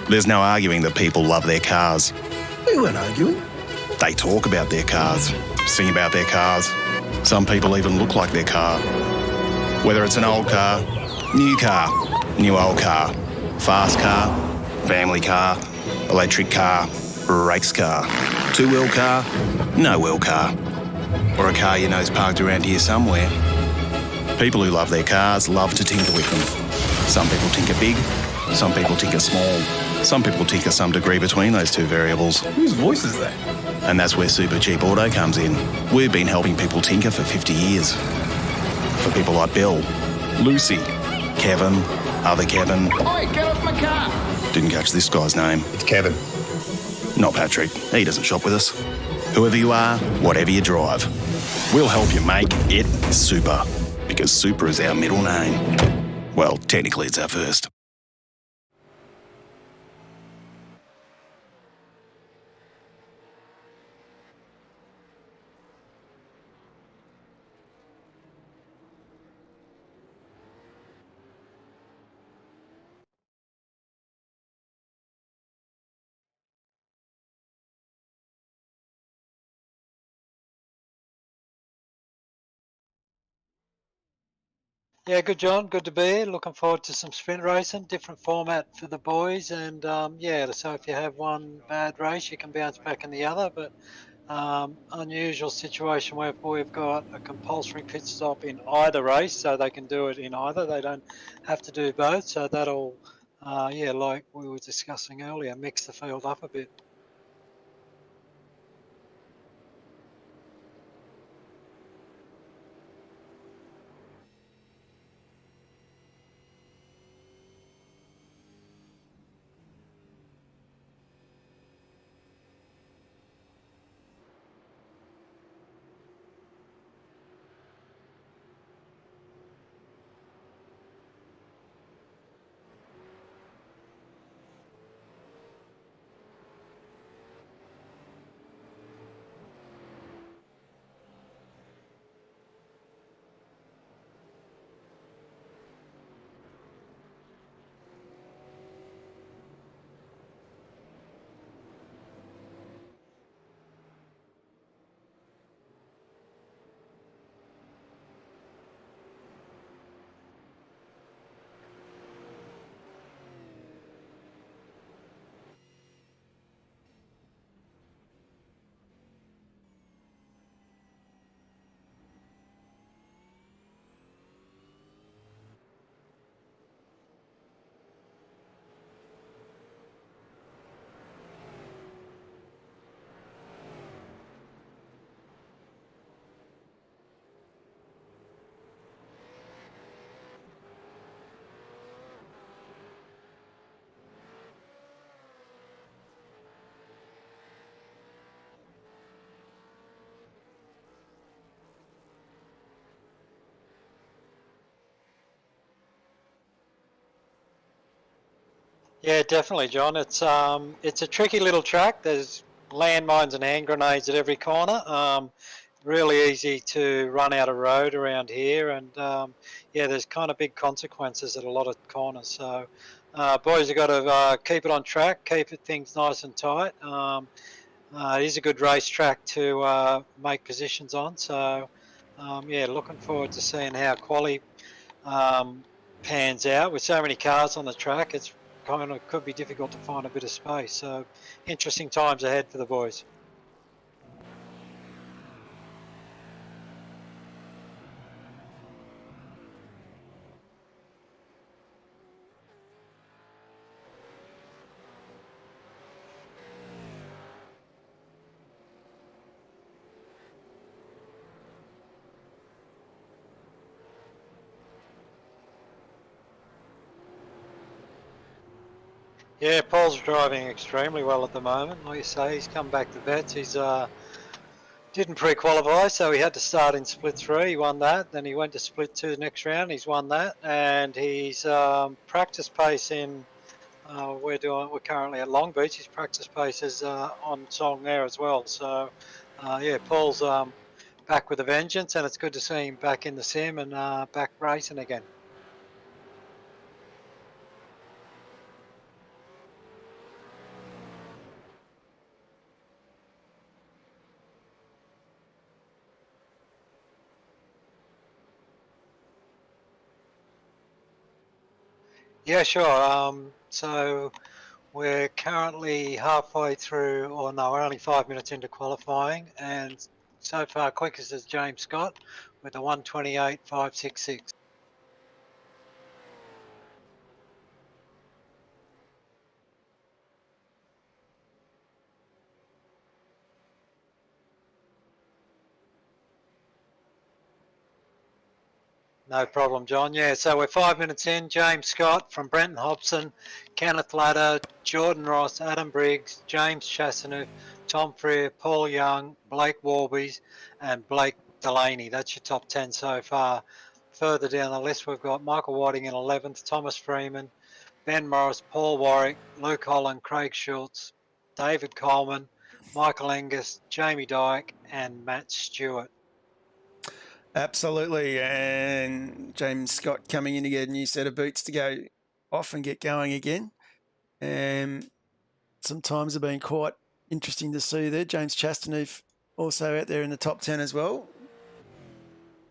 There's no arguing that people love their cars. We weren't arguing. They talk about their cars, sing about their cars. Some people even look like their car. Whether it's an old car, new old car, fast car, family car, electric car, race car, two-wheel car, no-wheel car, or a car you know's parked around here somewhere. People who love their cars love to tinker with them. Some people tinker big, some people tinker small, some people tinker some degree between those two variables. Whose voice is that? And that's where Supercheap Auto comes in. We've been helping people tinker for 50 years. For people like Bill, Lucy, Kevin, other Kevin. Oi, get off my car! Didn't catch this guy's name. It's Kevin. Not Patrick. He doesn't shop with us. Whoever you are, whatever you drive, we'll help you make it super. Because super is our middle name. Well, technically it's our first. Yeah, good, John. Good to be here. Looking forward to some sprint racing, different format for the boys. And yeah, so if you have one bad race, you can bounce back in the other. But unusual situation where we've got a compulsory pit stop in either race, so they can do it in either. They don't have to do both. So that'll, yeah, like we were discussing earlier, mix the field up a bit. Yeah, definitely, John. It's a tricky little track. There's landmines and hand grenades at every corner. Really easy to run out of road around here, and yeah, there's kind of big consequences at a lot of corners. So, boys have got to keep it on track, keep things nice and tight. It is a good racetrack to make positions on. So, yeah, looking forward to seeing how quali pans out. With so many cars on the track, it's kind of could be difficult to find a bit of space. So, interesting times ahead for the boys. Yeah, Paul's driving extremely well at the moment. Like you say, he's come back to vets. He's didn't pre-qualify, so he had to start in split 3. He won that. Then he went to split 2 the next round. He's won that, and he's practice pace in. We're currently at Long Beach. His practice pace is on song there as well. So yeah, Paul's back with a vengeance, and it's good to see him back in the sim and back racing again. Yeah, sure. So we're currently halfway through, or no, we're only 5 minutes into qualifying, and so far quickest is James Scott with a 1:28.566. No problem, John. Yeah, so we're 5 minutes in. James Scott from Brenton Hobson, Kenneth Latta, Jordan Ross, Adam Briggs, James Chastaneuf, Tom Freer, Paul Young, Blake Warbies, and Blake Delaney. That's your top 10 so far. Further down the list, we've got Michael Whiting in 11th, Thomas Freeman, Ben Morris, Paul Warwick, Luke Holland, Craig Schultz, David Coleman, Michael Angus, Jamie Dyke, and Matt Stewart. Absolutely, and James Scott coming in to get a new set of boots to go off and get going again. Some times have been quite interesting to see there. James Chastaneuf also out there in the top 10 as well.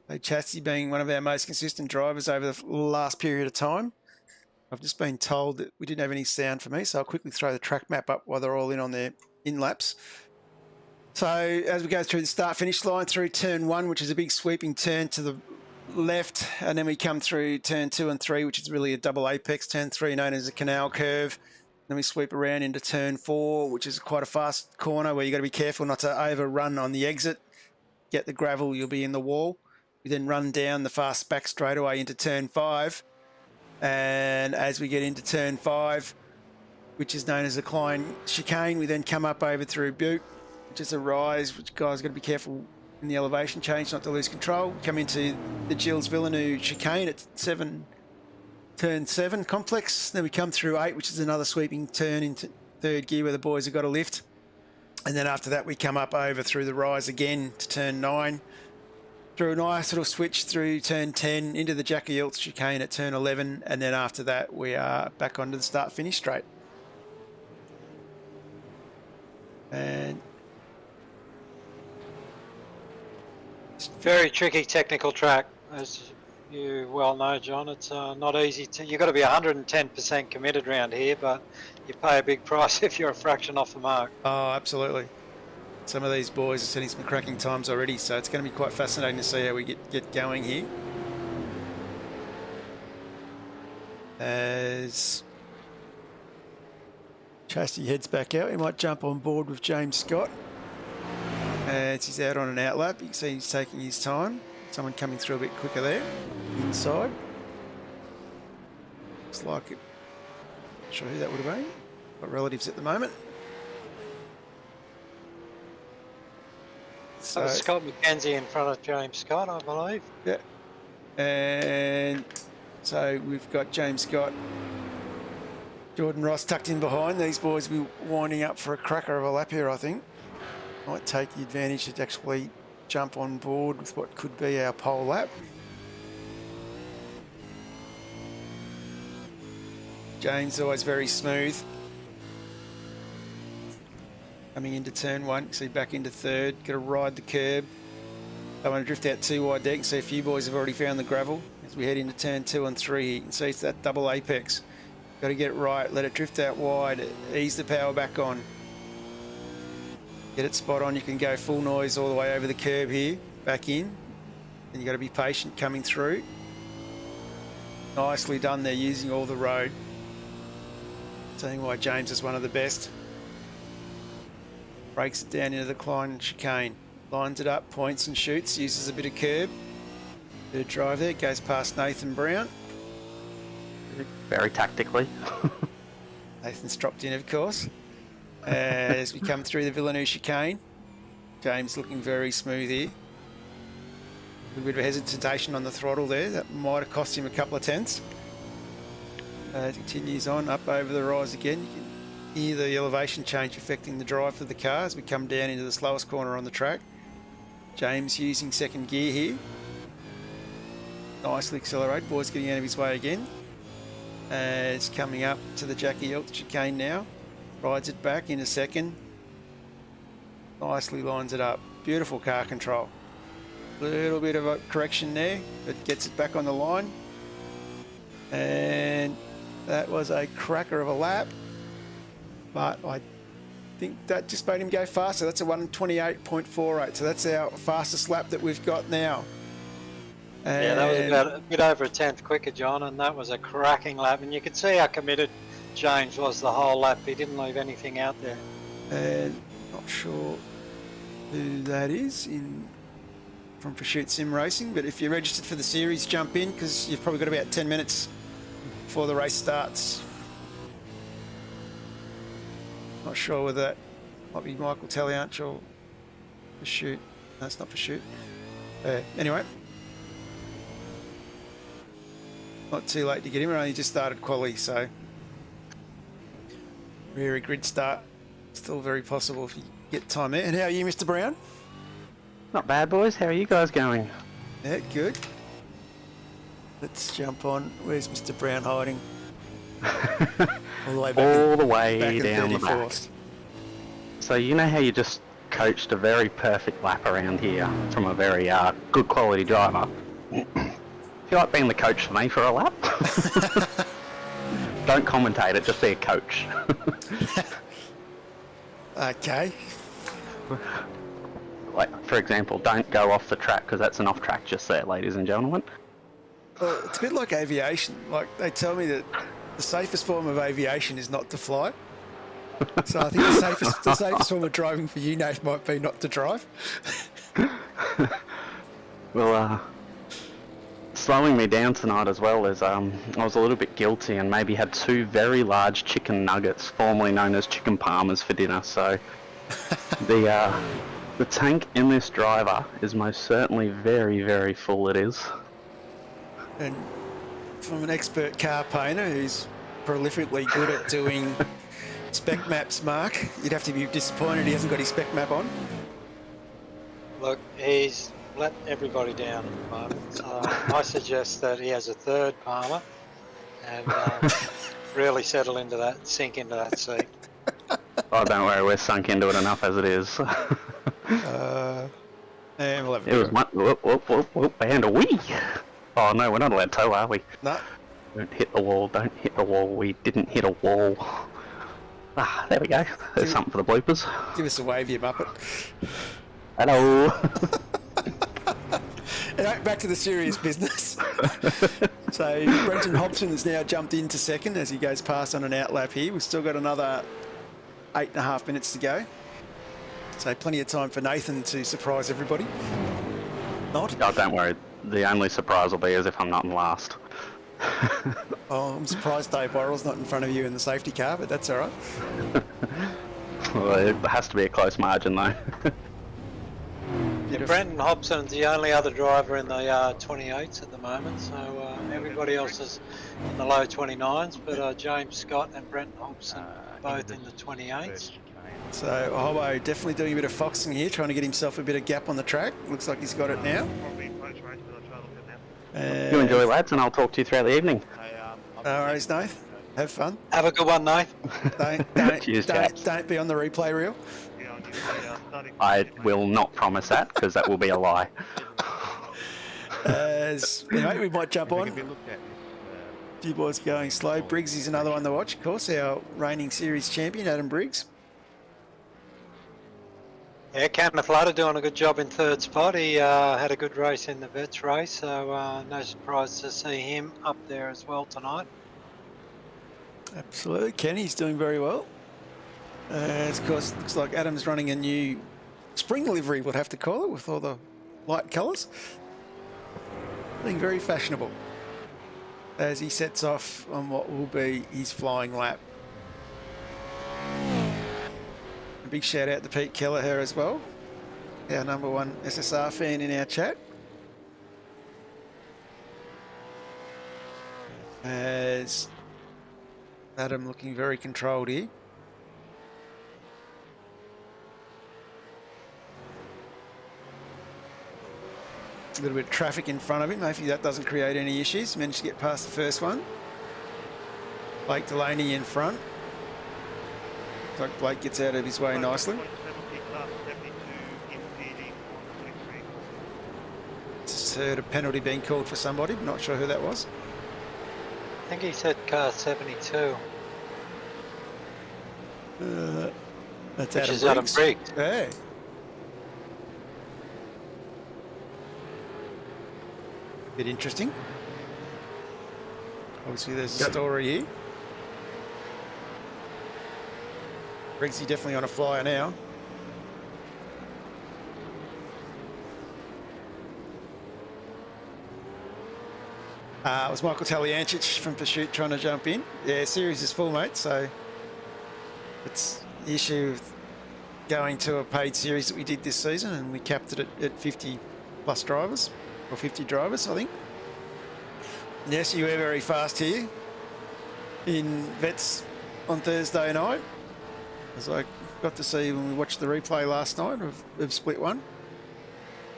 So Chasty being one of our most consistent drivers over the last period of time. I've just been told that we didn't have any sound for me, so I'll quickly throw the track map up while they're all in on their in-laps. So as we go through the start-finish line through turn 1, which is a big sweeping turn to the left, and then we come through turn 2 and 3, which is really a double apex. Turn 3 known as a canal curve. Then we sweep around into turn 4, which is quite a fast corner where you've got to be careful not to overrun on the exit. Get the gravel, you'll be in the wall. We then run down the fast back straightaway into turn 5. And as we get into turn 5, which is known as a Klein chicane, we then come up over through Butte, which is a rise, which guys got to be careful in the elevation change not to lose control. Come into the Gilles Villeneuve chicane at turn 7 complex. Then we come through 8, which is another sweeping turn into third gear where the boys have got a lift. And then after that, we come up over through the rise again to turn 9. Through a nice little switch through turn 10 into the Jackie Elth chicane at turn 11. And then after that, we are back onto the start-finish straight. And very tricky technical track, as you well know, John. It's not easy to. You've got to be 110% committed around here, but you pay a big price if you're a fraction off the mark. Oh, absolutely. Some of these boys are setting some cracking times already, so it's going to be quite fascinating to see how we get going here. As Chasty heads back out, he might jump on board with James Scott. As he's out on an outlap, you can see he's taking his time. Someone coming through a bit quicker there, inside. Looks like it. Not sure who that would have been. Got relatives at the moment. So, Scott McKenzie in front of James Scott, I believe. Yeah. And so we've got James Scott, Jordan Ross tucked in behind. These boys will be winding up for a cracker of a lap here, I think. Might take the advantage to actually jump on board with what could be our pole lap. James always very smooth. Coming into turn 1, see back into third, got to ride the curb. Don't want to drift out too wide there. You can see a few boys have already found the gravel. As we head into turn 2 and 3, you can see it's that double apex. Got to get it right, let it drift out wide, ease the power back on. Get it spot on, you can go full noise all the way over the curb here, back in. And you've got to be patient coming through. Nicely done there, using all the road. Seeing why James is one of the best. Breaks it down into the Klein chicane. Lines it up, points and shoots, uses a bit of curb. Bit of drive there, goes past Nathan Brown. Very tactically. Nathan's dropped in, of course. As we come through the Villeneuve chicane. James looking very smooth here. A bit of hesitation on the throttle there. That might have cost him a couple of tenths. It continues on, up over the rise again. You can hear the elevation change affecting the drive for the car as we come down into the slowest corner on the track. James using second gear here. Nicely accelerate. Boy's getting out of his way again. It's coming up to the Jackie Elth chicane now. Rides it back in a second. Nicely lines it up. Beautiful car control. Little bit of a correction there, but gets it back on the line. And That was a cracker of a lap, but I think that just made him go faster. That's a 1:28.48, so that's our fastest lap that we've got now. Yeah, that was about a bit over a tenth quicker, John, and that was a cracking lap. And you could see how committed James was the whole lap. He didn't leave anything out there. And not sure who that is from Pursuit Sim Racing, but if you're registered for the series, jump in because you've probably got about 10 minutes before the race starts. Not sure whether that might be Michael Talianch or Pursuit. No, it's not Pursuit. Anyway, not too late to get him. We only just started quali, so rear grid start still very possible if you get time there. And how are you, Mr. Brown? Not bad, boys. How are you guys going? Yeah, good. Let's jump on. Where's Mr. Brown hiding? All the way back. All the way back down the back. So you know how you just coached a very perfect lap around here from a very good quality driver? Feel like being the coach for me for a lap? Don't commentate it, just be a coach. Okay. Like, for example, don't go off the track because that's an off track just there, ladies and gentlemen. Well, it's a bit like aviation. Like, they tell me that the safest form of aviation is not to fly. So I think the safest form of driving for you, Nate, might be not to drive. Well, slowing me down tonight as well is I was a little bit guilty and maybe had 2 very large chicken nuggets, formerly known as chicken parmas, for dinner. So the tank in this driver is most certainly very, very full. It is. And from an expert car painter who's prolifically good at doing spec maps, Mark, you'd have to be disappointed he hasn't got his spec map on. Look, he's let everybody down at the moment. I suggest that he has a third Palmer and really settle into that, sink into that seat. Oh, don't worry, we're sunk into it enough as it is. And we'll have It was one, whoop, and a wee. Oh no, we're not allowed to tow, are we? No. Don't hit the wall, don't hit the wall. We didn't hit a wall. Ah, there we go. There's something for the bloopers. Give us a wave, you muppet. Hello. Anyway, back to the serious business. So Brenton Hobson has now jumped into second as he goes past on an outlap here. We've still got another 8.5 minutes to go. So plenty of time for Nathan to surprise everybody. Not? Oh, don't worry. The only surprise will be as if I'm not in last. Oh, I'm surprised Dave Worrell's not in front of you in the safety car, but that's all right. Well, it has to be a close margin though. Yeah, Brenton Hobson's the only other driver in the 28s at the moment, so everybody else is in the low 29s, but James Scott and Brenton Hobson both in the 28s. So Hobbo definitely doing a bit of foxing here, trying to get himself a bit of gap on the track. Looks like he's got it now. You enjoy, lads, and I'll talk to you throughout the evening. No worries, Nath. Have fun. Have a good one, Nath. Cheers, don't be on the replay reel. I will not promise that, because that will be a lie. Anyway, we might jump on. A few boys going slow. Briggs is another one to watch, of course, our reigning series champion, Adam Briggs. Yeah, Captain Flutter doing a good job in third spot. He had a good race in the Vets race, so no surprise to see him up there as well tonight. Absolutely. Kenny's doing very well. Of course, looks like Adam's running a new spring livery, we'll have to call it, with all the light colours. Being very fashionable as he sets off on what will be his flying lap. A big shout out to Pete Kelleher as well, our #1 SSR fan in our chat. As Adam looking very controlled here. A little bit of traffic in front of him. Hopefully that doesn't create any issues. Managed to get past the first one. Blake Delaney in front. Looks like Blake gets out of his way nicely. Just heard a penalty being called for somebody, but not sure who that was. I think he said car 72, That's which Adam is Adam Briggs. Briggs. Yeah. Bit interesting. Obviously, there's a story here. Briggsy definitely on a flyer now. It was Michael Taliancic from Pursuit trying to jump in. Yeah, series is full, mate, so it's the issue of going to a paid series that we did this season, and we capped it at 50 plus drivers, or 50 drivers, I think. Yes, you were very fast here in Vets on Thursday night, as I got to see when we watched the replay last night of Split 1.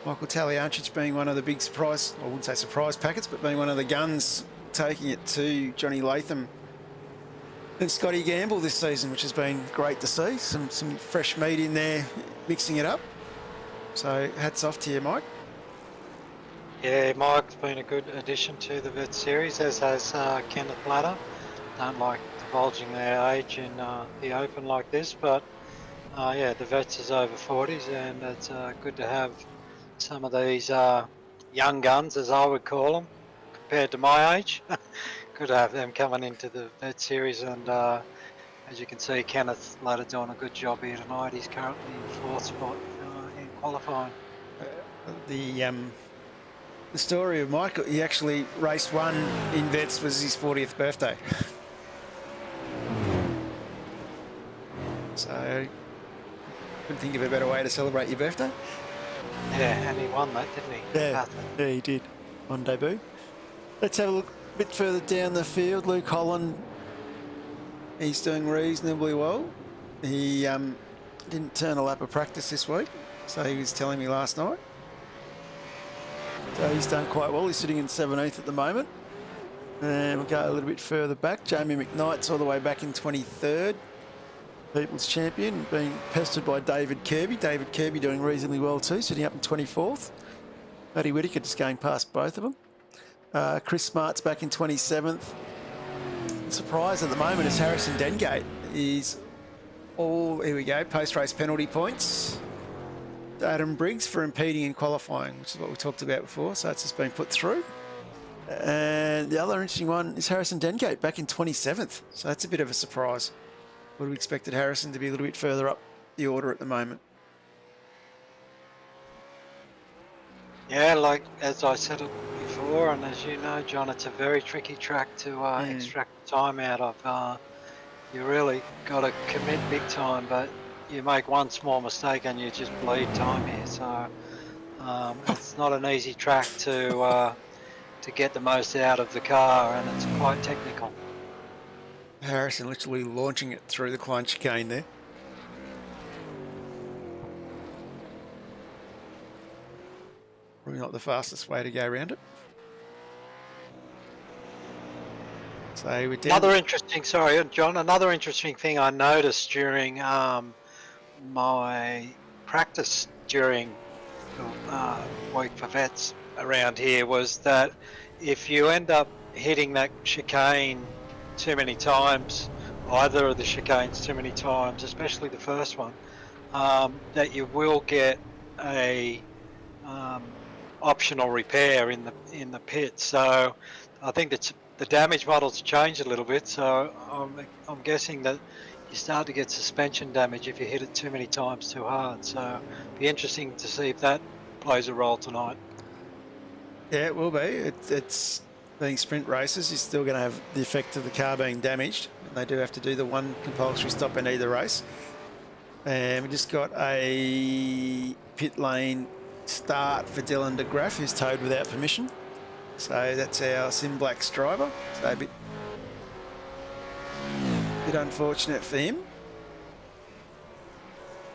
Michael Taliancic being one of the big surprise, I wouldn't say surprise packets, but being one of the guns, taking it to Johnny Latham and Scotty Gamble this season, which has been great to see. Some fresh meat in there, mixing it up. So hats off to you, Mike. Yeah, Mike's been a good addition to the Vet series, as has Kenneth Latta. Don't like divulging their age in the open like this, but yeah, the Vets is over 40s, and it's good to have some of these young guns, as I would call them, compared to my age. Good to have them coming into the Vet series, and as you can see, Kenneth Latta doing a good job here tonight. He's currently in 4th spot in qualifying. The story of Michael, he actually race 1 in Vets, was his 40th birthday. So couldn't think of a better way to celebrate your birthday. Yeah, and he won that, didn't he? Yeah, he did on debut. Let's have a look a bit further down the field. Luke Holland, he's doing reasonably well. He didn't turn a lap of practice this week, so he was telling me last night. So he's done quite well. He's sitting in 17th at the moment. And we'll go a little bit further back. Jamie McKnight's all the way back in 23rd. People's champion, being pestered by David Kirby. David Kirby doing reasonably well too, sitting up in 24th. Matty Whitaker just going past both of them. Chris Smart's back in 27th. The surprise at the moment is Harrison Dengate. He's all, here we go, post-race penalty points. Adam Briggs for impeding in qualifying, which is what we talked about before, so it's just been put through. And the other interesting one is Harrison Dengate back in 27th, so that's a bit of a surprise. Would have expected Harrison to be a little bit further up the order at the moment. Yeah, like as I said it before, and as you know, John, it's a very tricky track to extract time out of. You really got to commit big time, but you make one small mistake and you just bleed time here. So it's not an easy track to get the most out of the car, and it's quite technical. Harrison literally launching it through the Klein chicane there. Probably not the fastest way to go around it. So we're down. Another interesting, sorry, John, another interesting thing I noticed during my practice during the week for vets around here was that if you end up hitting that chicane too many times, either of the chicanes too many times, especially the first one, that you will get a optional repair in the pit. So I think that the damage models changed a little bit. So I'm guessing that you start to get suspension damage if you hit it too many times too hard. So it'll be interesting to see if that plays a role tonight. Yeah, it will be. It's being sprint races, you're still going to have the effect of the car being damaged. And they do have to do the one compulsory stop in either race. And we just got a pit lane start for Dylan de Graaf, who's towed without permission. So that's our Sim Black's driver. So a bit unfortunate for him.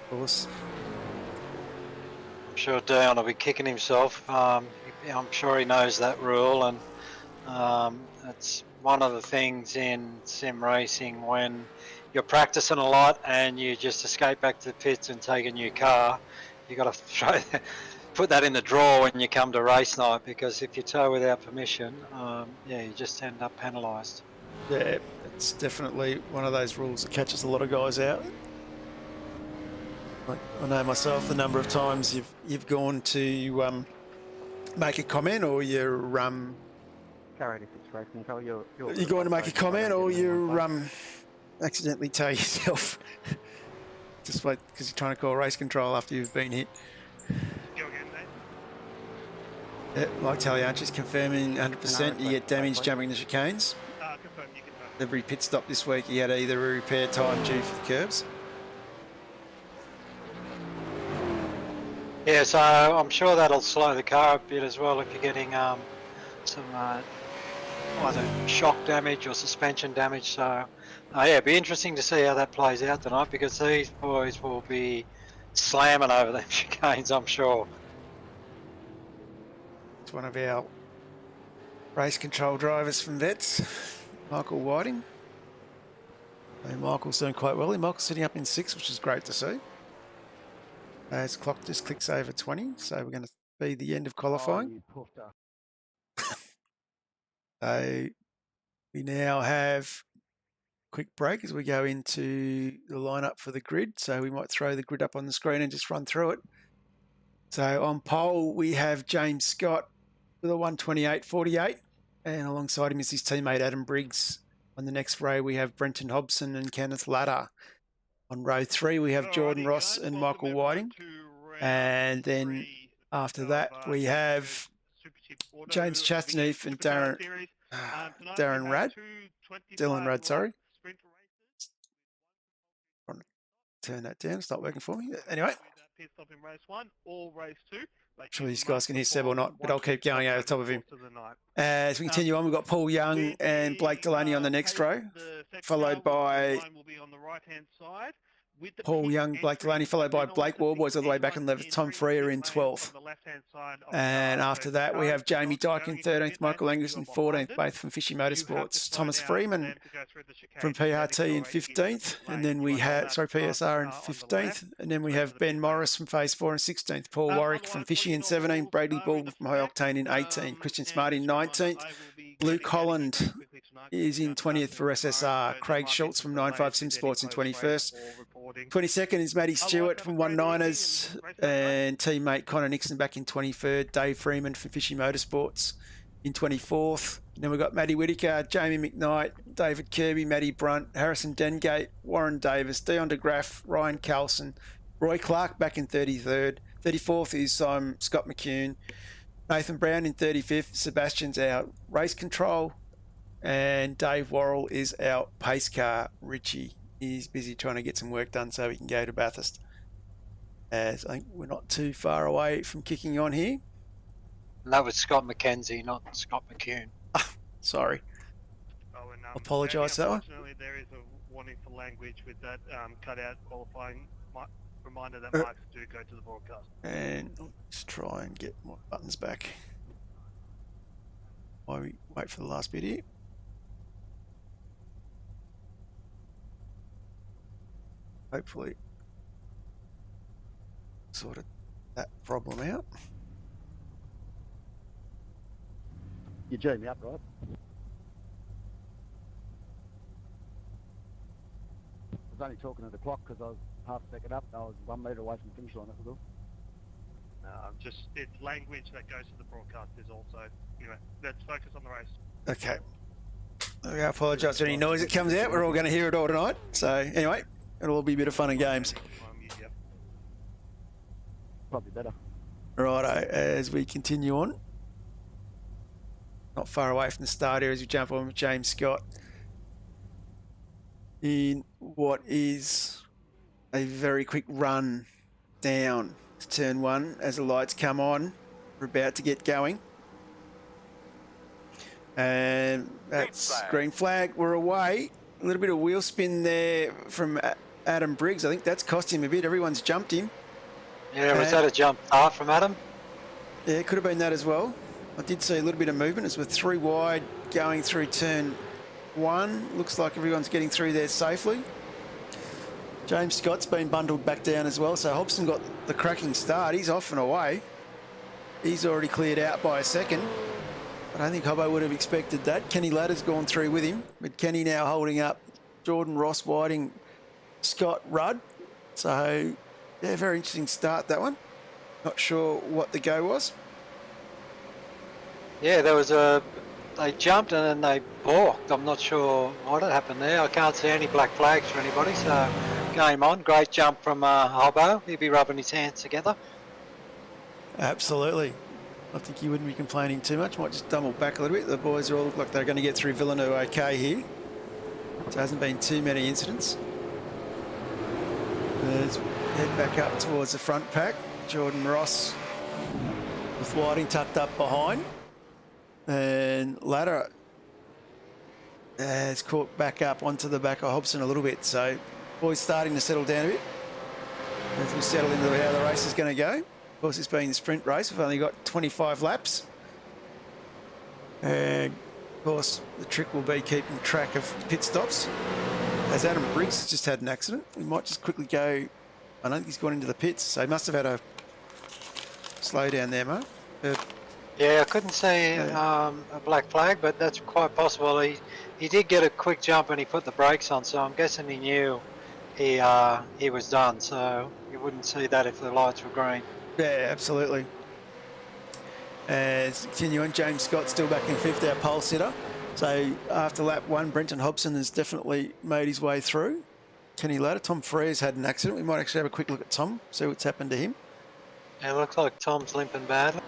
Of course. I'm sure Dion will be kicking himself. I'm sure he knows that rule, and it's one of the things in sim racing when you're practicing a lot and you just escape back to the pits and take a new car. You got to put that in the drawer when you come to race night, because if you tow without permission, yeah, you just end up penalised. Yeah, it's definitely one of those rules that catches a lot of guys out. Like, I know myself, the number of times you've gone to make a comment, or you're you're going to make a comment, or you accidentally tow yourself. Just wait, because you're trying to call race control after you've been hit. Yeah, Mike Talianchi's confirming 100% you get damage jumping the chicanes. Every pit stop this week he had either a repair time due for the curbs. Yeah, so I'm sure that'll slow the car a bit as well if you're getting some either shock damage or suspension damage. So yeah, it'd be interesting to see how that plays out tonight, because these boys will be slamming over them chicanes, I'm sure. It's one of our race control drivers from Vets, Michael Whiting. And Michael's doing quite well. Michael's sitting up in 6th, which is great to see. His clock just clicks over 20, so we're going to be the end of qualifying. So we now have a quick break as we go into the lineup for the grid. So we might throw the grid up on the screen and just run through it. So on pole, we have James Scott with a 128.48, and alongside him is his teammate Adam Briggs. On the next row, we have Brenton Hobson and Kenneth Latta. On row 3, we have Jordan Ross and Michael Whiting. And then after that, we have James Chastaneef and Dylan Rad, sorry. Turn that down, it's not working for me. Anyway. I'm sure these guys can hear Seb or not, but I'll keep going over the top of him. As we continue on, we've got Paul Young and Blake Delaney on the next row, followed by Paul Young, Blake Delaney, followed by Blake Warboys all the way back in 11th, Tom Freer in 12th. And after that, we have Jamie Dyke in 13th, Michael Angus in 14th, both from Fishy Motorsports. Thomas Freeman from PRT in 15th, and then we have, PSR in 15th, and then we have Ben Morris from Phase 4 in 16th, Paul Warwick from Fishy in 17th, Bradley Baldwin from High Octane in 18th, Christian Smart in 19th, Luke Holland is in 20th for SSR, Craig Schultz from 95 Sim Sports in 21st. 22nd is Matty Stewart from 19ers, and teammate Connor Nixon back in 23rd. Dave Freeman from Fishy Motorsports in 24th. And then we've got Matty Whitaker, Jamie McKnight, David Kirby, Matty Brunt, Harrison Dengate, Warren Davis, Dion DeGraff, Ryan Carlson, Roy Clark back in 33rd. 34th is Scott McCune, Nathan Brown in 35th. Sebastian's our race control, and Dave Worrell is our pace car. Richie is busy trying to get some work done so we can go to Bathurst. As I think we're not too far away from kicking on here. And that was Scott McKenzie, not Scott McCune. Sorry. Apologise for that one. Unfortunately, there is a warning for language with that cutout qualifying reminder that mics do go to the broadcast. And let's try and get my buttons back while we wait for the last bit here. Hopefully sorted that problem out. You drew me up, right? I was only talking to the clock because I was half a second up. I was 1 metre away from the finish line. That was all. Just it's language that goes to the broadcast is also, let's focus on the race. Okay. I apologise for any noise that comes out. We're all going to hear it all tonight. So anyway, it'll all be a bit of fun and games. Probably better. Righto, as we continue on. Not far away from the start here as we jump on with James Scott in what is a very quick run down to turn 1 as the lights come on. We're about to get going. And that's green flag. We're away. A little bit of wheel spin there from Adam Briggs. I think that's cost him a bit. Everyone's jumped him. Yeah, was that a jump start from Adam? Yeah, it could have been that as well. I did see a little bit of movement as we're 3 wide going through turn 1. Looks like everyone's getting through there safely. James Scott's been bundled back down as well, so Hobson got the cracking start. He's off and away. He's already cleared out by a second. I don't think Hobbo would have expected that. Kenny Ladder's gone through with him, but Kenny now holding up Jordan, Ross, Whiting, Scott, Rudd. So, yeah, very interesting start, that one. Not sure what the go was. Yeah, they jumped and then they balked. I'm not sure what had happened there. I can't see any black flags for anybody, so game on. Great jump from Hobbo. He'll be rubbing his hands together. Absolutely. I think he wouldn't be complaining too much. Might just double back a little bit. The boys all look like they're going to get through Villeneuve okay here. So hasn't been too many incidents. Let's head back up towards the front pack. Jordan Ross with Whiting tucked up behind. And Ladder has caught back up onto the back of Hobson a little bit. So boys starting to settle down a bit as we settle into how the race is going to go. Of course, it's been the sprint race. We've only got 25 laps. And of course, the trick will be keeping track of pit stops. As Adam Briggs has just had an accident, we might just quickly go. I don't think he's gone into the pits, so he must have had a slowdown there, Mark. Yeah, I couldn't see a black flag, but that's quite possible. He did get a quick jump and he put the brakes on, so I'm guessing he knew he was done. So you wouldn't see that if the lights were green. Yeah, absolutely. As continuing, James Scott still back in fifth, our pole sitter. So after lap one, Brenton Hobson has definitely made his way through. Kenny Ladder, Tom Frere's had an accident. We might actually have a quick look at Tom, see what's happened to him. Yeah, it looks like Tom's limping badly.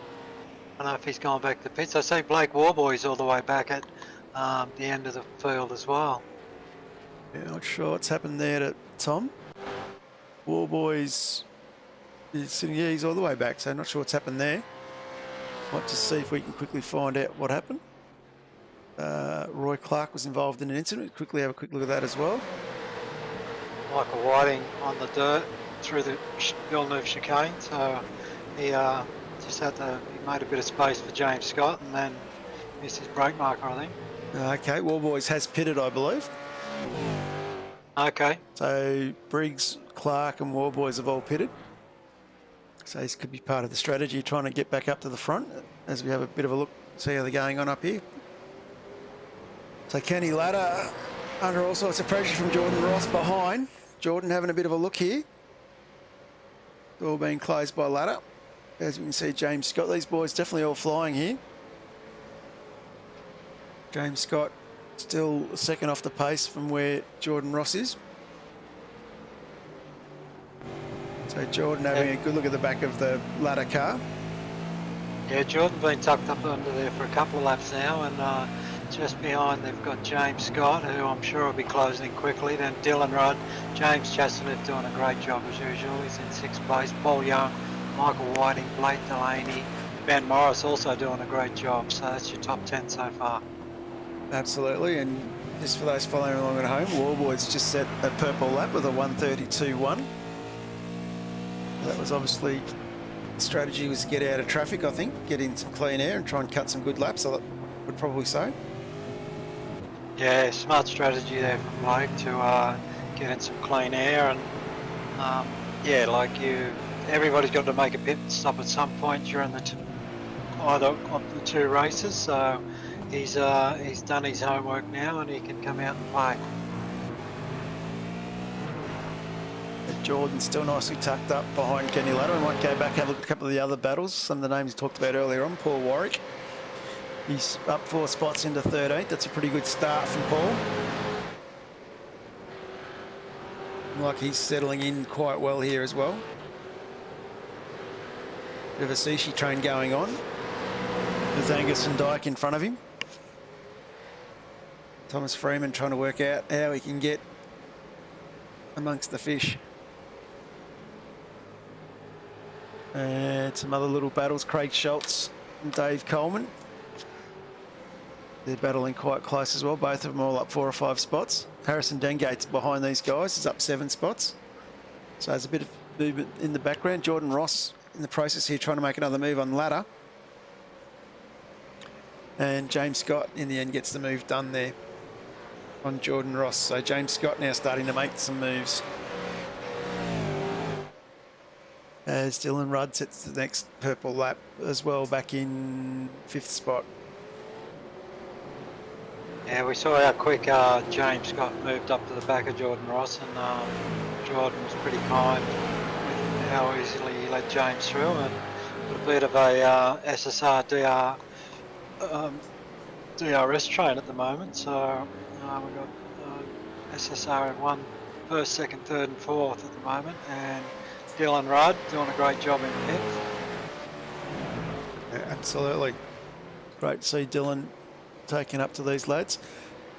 I don't know if he's gone back to pits. I see Blake Warboy's all the way back at the end of the field as well. Yeah, not sure what's happened there to Tom. Warboy's is sitting, yeah, he's all the way back, so not sure what's happened there. Might just see if we can quickly find out what happened. Roy Clark was involved in an incident. Quickly have a quick look at that as well. Michael Whiting on the dirt through the Villeneuve chicane, so he just had to, he made a bit of space for James Scott and then missed his brake marker, I think. Okay, Warboys has pitted, I believe. Okay. So Briggs, Clark and Warboys have all pitted. So this could be part of the strategy, trying to get back up to the front as we have a bit of a look, see how they're going on up here. So Kenny Ladder under all sorts of pressure from Jordan Ross behind. Jordan having a bit of a look here. All being closed by Ladder. As you can see, James Scott, these boys definitely all flying here. James Scott still a second off the pace from where Jordan Ross is. So Jordan having a good look at the back of the Ladder car. Yeah, Jordan's been tucked up under there for a couple of laps now, and just behind they've got James Scott, who I'm sure will be closing quickly. Then Dylan Rudd, James Chastanet doing a great job as usual. He's in sixth place. Paul Young, Michael Whiting, Blake Delaney, Ben Morris also doing a great job. So that's your top 10 so far. Absolutely, and just for those following along at home, Warboys just set a purple lap with a 1:32.1. That was obviously, the strategy was to get out of traffic, I think, get in some clean air and try and cut some good laps, I would probably say. Yeah, smart strategy there from Blake to get in some clean air, and yeah, like everybody's got to make a pit stop at some point during either of the two races, so he's done his homework now and he can come out and play. Jordan's still nicely tucked up behind Kenny Ladder. I might go back and have a look at a couple of the other battles. Some of the names we talked about earlier on. Paul Warwick. He's up 4 spots into 13th. That's a pretty good start from Paul. Like he's settling in quite well here as well. Bit of a sushi train going on with Angus and Dyke in front of him. Thomas Freeman trying to work out how he can get amongst the fish. And some other little battles, Craig Schultz and Dave Coleman. They're battling quite close as well. Both of them all up 4 or 5 spots. Harrison Dengate's behind these guys. He's up 7 spots. So there's a bit of movement in the background. Jordan Ross in the process here trying to make another move on the ladder. And James Scott in the end gets the move done there on Jordan Ross. So James Scott now starting to make some moves. As Dylan Rudd sets the next purple lap as well, back in 5th spot. Yeah, we saw how quick James Scott moved up to the back of Jordan Ross, and Jordan was pretty kind with how easily he let James through, and a bit of a SSR DRS train at the moment. So we've got SSR in 1, 1st, 2nd, 3rd and 4th at the moment, and Dylan Rudd doing a great job in the pits. Yeah, absolutely. Great to see Dylan taking up to these lads.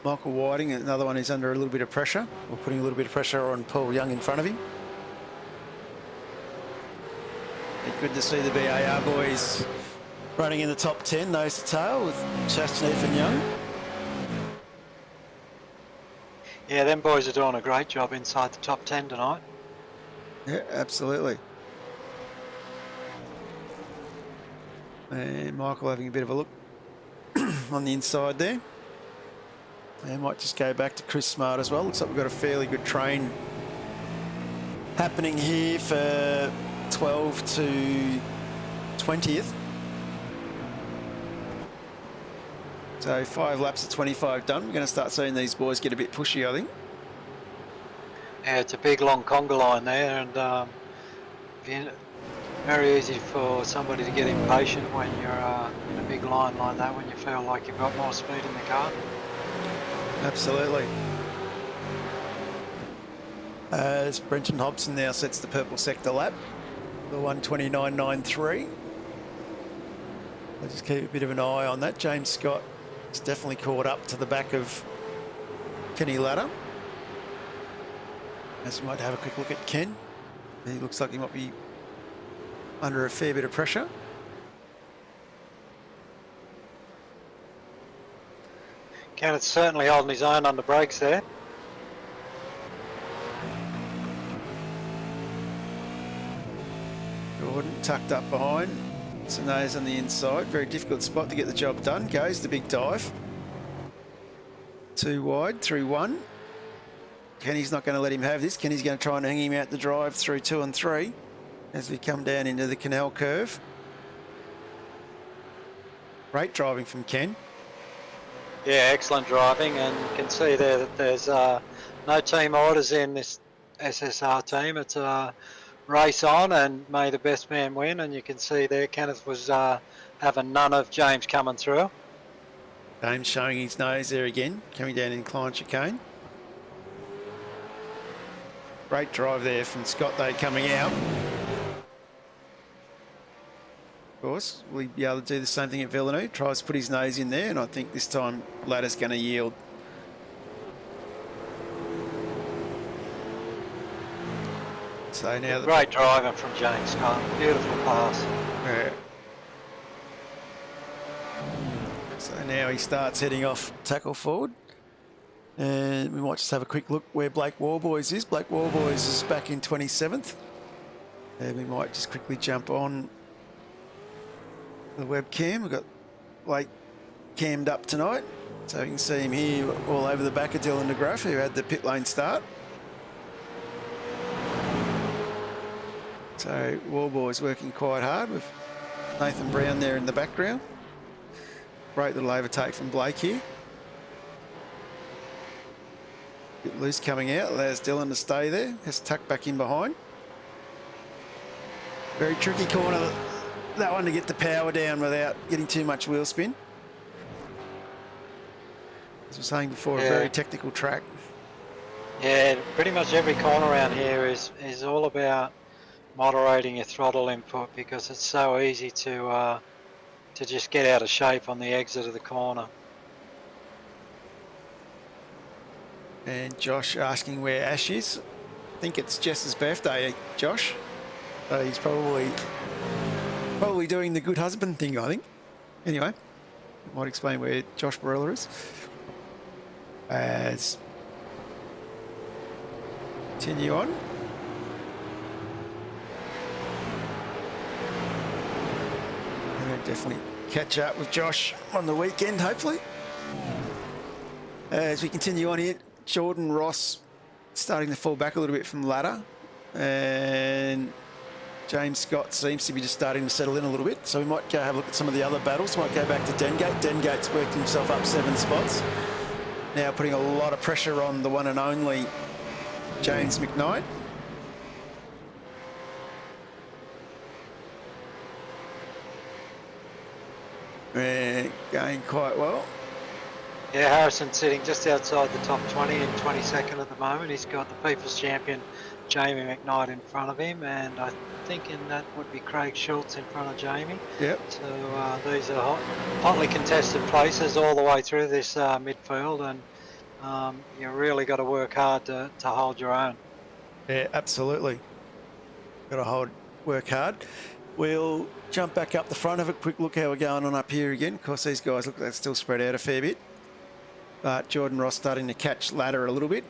Michael Whiting, another one who's under a little bit of pressure, or putting a little bit of pressure on Paul Young in front of him. Good to see the BAR boys running in the top 10, nose to tail, with Chastaneef and Young. Yeah, them boys are doing a great job inside the top 10 tonight. Yeah, absolutely. And Michael having a bit of a look on the inside there. And might just go back to Chris Smart as well. Looks like we've got a fairly good train happening here for 12 to 20th. So 5 laps of 25 done. We're going to start seeing these boys get a bit pushy, I think. Yeah, it's a big long conga line there, and very easy for somebody to get impatient when you're in a big line like that, when you feel like you've got more speed in the car. Absolutely. As Brenton Hobson now sets the purple sector lap, the 1:29.93. I'll just keep a bit of an eye on that. James Scott has definitely caught up to the back of Kenny Ladder. As we might have a quick look at Ken. He looks like he might be under a fair bit of pressure. Kenneth's certainly holding his own under brakes there. Jordan tucked up behind. Sanae's on the inside. Very difficult spot to get the job done. Goes the big dive. 2 wide through 1. Kenny's not going to let him have this. Kenny's going to try and hang him out the drive through 2 and 3 as we come down into the canal curve. Great driving from Ken. Yeah, excellent driving, and you can see there that there's no team orders in this SSR team. It's a race on, and may the best man win. And you can see there Kenneth was having none of James coming through. James showing his nose there again, coming down incline chicane. Great drive there from Scott though coming out. Of course, will he be able to do the same thing at Villeneuve? Tries to put his nose in there, and I think this time Ladder's going to yield. So now Great driving from James Scott. Beautiful pass. Yeah. So now he starts heading off tackle forward. And we might just have a quick look where Blake Warboys is. Blake Warboys is back in 27th. And we might just quickly jump on the webcam. We've got Blake cammed up tonight. So you can see him here all over the back of Dylan DeGraff, who had the pit lane start. So Warboys working quite hard with Nathan Brown there in the background. Great little overtake from Blake here. Bit loose coming out, allows Dylan to stay there. Has to tuck back in behind. Very tricky corner, that one, to get the power down without getting too much wheel spin. As I was saying before, a very technical track. Yeah, pretty much every corner around here is all about moderating your throttle input, because it's so easy to just get out of shape on the exit of the corner. And Josh asking where Ash is. I think it's Jess's birthday, Josh. So he's probably doing the good husband thing, I think. Anyway, might explain where Josh Barella is. As continue on. I'm going to definitely catch up with Josh on the weekend, hopefully. As we continue on here, Jordan Ross starting to fall back a little bit from ladder, and James Scott seems to be just starting to settle in a little bit, so we might go have a look at some of the other battles. Might go back to Dengate. Dengate's worked himself up 7 spots. Now putting a lot of pressure on the one and only James McKnight. Going quite well. Yeah, Harrison's sitting just outside the top 20 and 22nd at the moment. He's got the People's Champion Jamie McKnight in front of him, and I think in that would be Craig Schultz in front of Jamie. Yep. So these are hotly contested places all the way through this midfield, and you really got to work hard to hold your own. Yeah, absolutely. Got to work hard. We'll jump back up the front, have a quick look how we're going on up here again. Of course, these guys look like they're still spread out a fair bit. But Jordan Ross starting to catch ladder a little bit.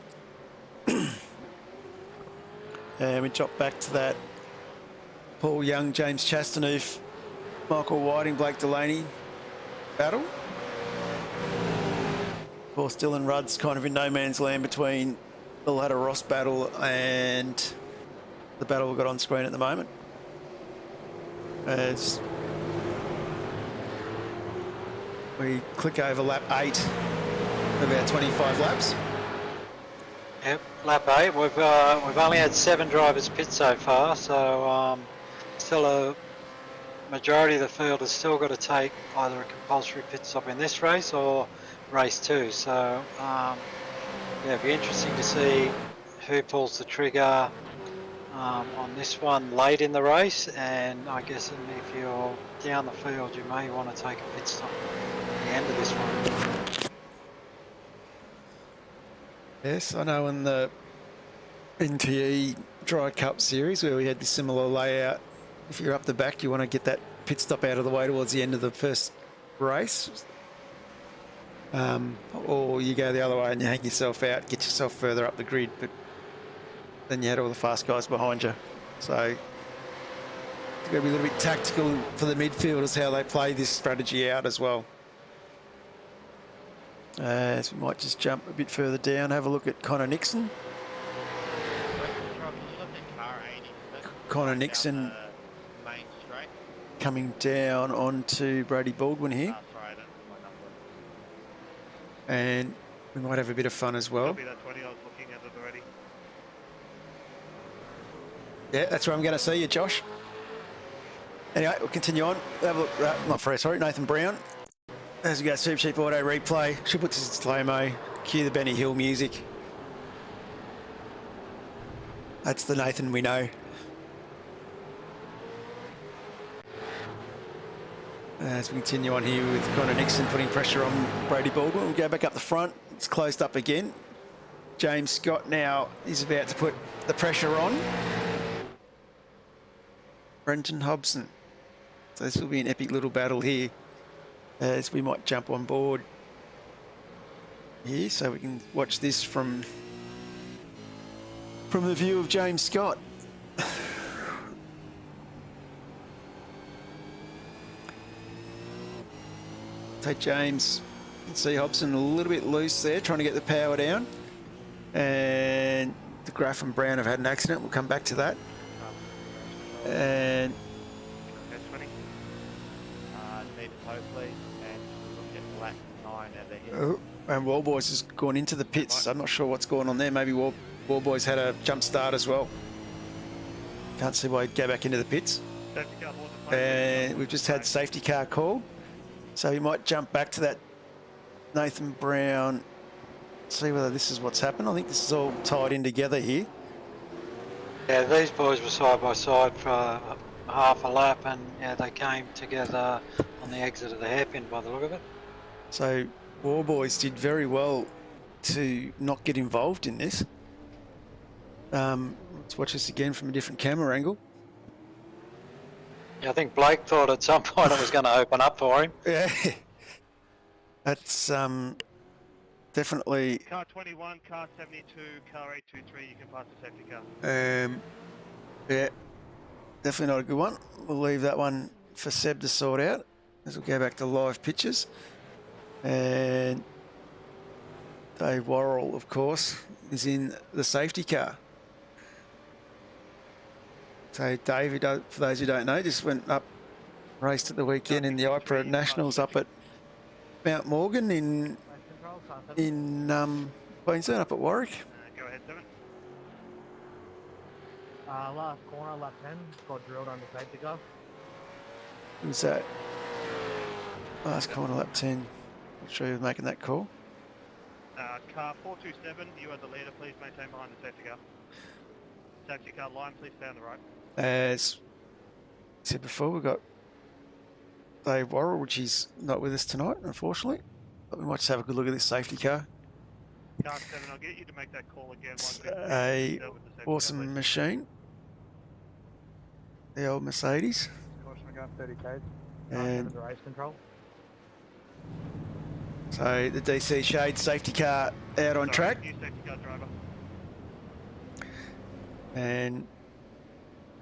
And we drop back to that Paul Young, James Chastanoof, Michael Whiting, Blake Delaney battle. Of course, Dylan Rudd's kind of in no man's land between the ladder Ross battle and the battle we've got on screen at the moment. As we click over lap 8 of our 25 laps. Yep, lap 8. We've only had 7 drivers pit so far, so still a majority of the field has still got to take either a compulsory pit stop in this race or race 2. So yeah, it'll be interesting to see who pulls the trigger on this one late in the race, and I guess if you're down the field you may want to take a pit stop at the end of this one. Yes, I know in the NTE Dry Cup series where we had this similar layout, if you're up the back you want to get that pit stop out of the way towards the end of the first race, or you go the other way and you hang yourself out, get yourself further up the grid, but then you had all the fast guys behind you. So you've got to be a little bit tactical for the midfielders how they play this strategy out as well. So we might just jump a bit further down, have a look at Connor Nixon. Connor Nixon coming down onto Brady Baldwin here. And we might have a bit of fun as well. Yeah, that's where I'm going to see you, Josh. Anyway, we'll continue on. Have a look, not Freya, sorry, Nathan Brown. As we go Supercheap Auto replay, should put this in slow-mo, cue the Benny Hill music. That's the Nathan we know. As we continue on here with Connor Nixon putting pressure on Brady Baldwin. We'll go back up the front. It's closed up again. James Scott now is about to put the pressure on Brenton Hobson. So this will be an epic little battle here as we might jump on board here so we can watch this from the view of James Scott. Take James and see Hobson a little bit loose there, trying to get the power down. And the Graff and Brown have had an accident. We'll come back to that. And and Wallboys has gone into the pits. I'm not sure what's going on there. Maybe Wallboys had a jump start as well. Can't see why he'd go back into the pits. And we've just had safety car called. So we might jump back to that Nathan Brown, see whether this is what's happened. I think this is all tied in together here. Yeah, these boys were side by side for half a lap, and yeah, they came together on the exit of the hairpin by the look of it. So War Boys did very well to not get involved in this. Let's watch this again from a different camera angle. Yeah, I think Blake thought at some point it was going to open up for him. Yeah, that's definitely. Car 21, car 72, car 823, you can pass the safety car. Yeah, definitely not a good one. We'll leave that one for Seb to sort out as we'll go back to live pictures. And Dave Worrell, of course, is in the safety car. So Dave, who does, for those who don't know, just went up, raced at the weekend in the IPRA Nationals up at Mount Morgan in Queensland, up at Warwick. Go ahead, 7. Last corner, lap 10, got drilled under safety car. Who's that? Last corner, lap 10. Not sure who's making that call. Car 427, you are the leader. Please maintain behind the safety car. Safety car line, please stay on the right. As said before, we've got Dave Worrell, which is not with us tonight, unfortunately. But we might just have a good look at this safety car. Car 7, I'll get you to make that call again. It's Once a dealt with the safety car, awesome please. machine. The old Mercedes. Caution, we're going 30 k's. And The race control. so the DC Shade safety car out on track. New safety car driver. And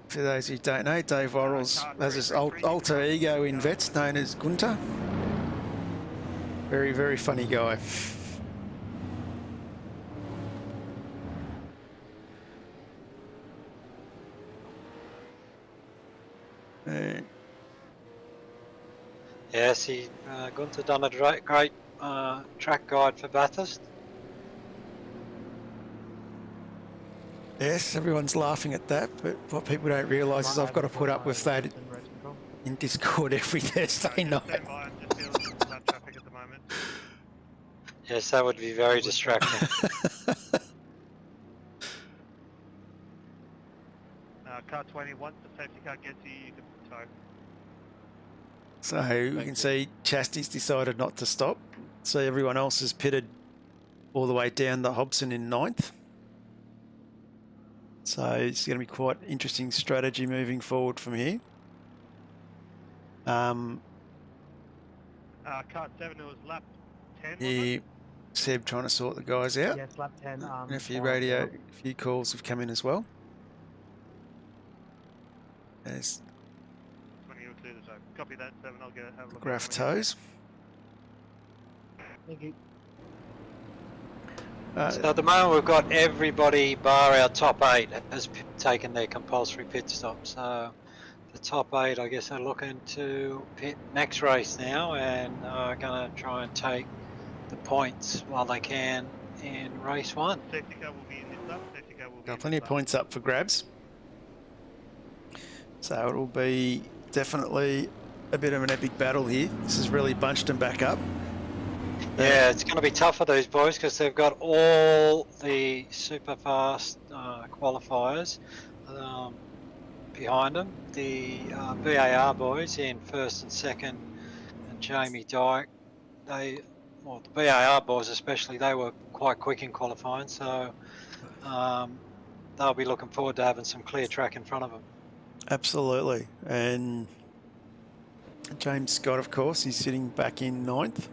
for those who don't know, Dave Worrell's has his alter ego in vets known as Gunter. Very, very funny guy. And Yes, Gunther done a great track guide for Bathurst. yes, everyone's laughing at that, but what people don't realise is I've got to put up with that in Discord every Thursday night. Stand by, I'm just dealing with some traffic at the moment. Yes, that would be very distracting. Car 20, once the safety car gets you, you can tow. So we can see Chastity's decided not to stop. So everyone else is pitted all the way down the Hobson in 9th. So it's going to be quite interesting strategy moving forward from here. Car 7, it was lap 10. Here, Seb trying to sort the guys out. Yes, lap 10. And a few calls have come in as well. There's 20 or 2 to tow. Copy that, 7. I'll get have a look. graph at it when you- toes. Thank you. So at the moment we've got everybody bar our top 8 has taken their compulsory pit stop. So the top 8, I guess, are looking to pit next race now and are going to try and take the points while they can in race 1. Safety car will be in this lap. Safety car will be Got in plenty this of lap. points up for grabs. So it will be definitely a bit of an epic battle here. This has really bunched them back up. Yeah, it's going to be tough for these boys because they've got all the super fast qualifiers behind them. The VAR boys in 1st and 2nd, and Jamie Dyke. The VAR boys especially, they were quite quick in qualifying, so they'll be looking forward to having some clear track in front of them. Absolutely. And James Scott, of course, he's sitting back in 9th.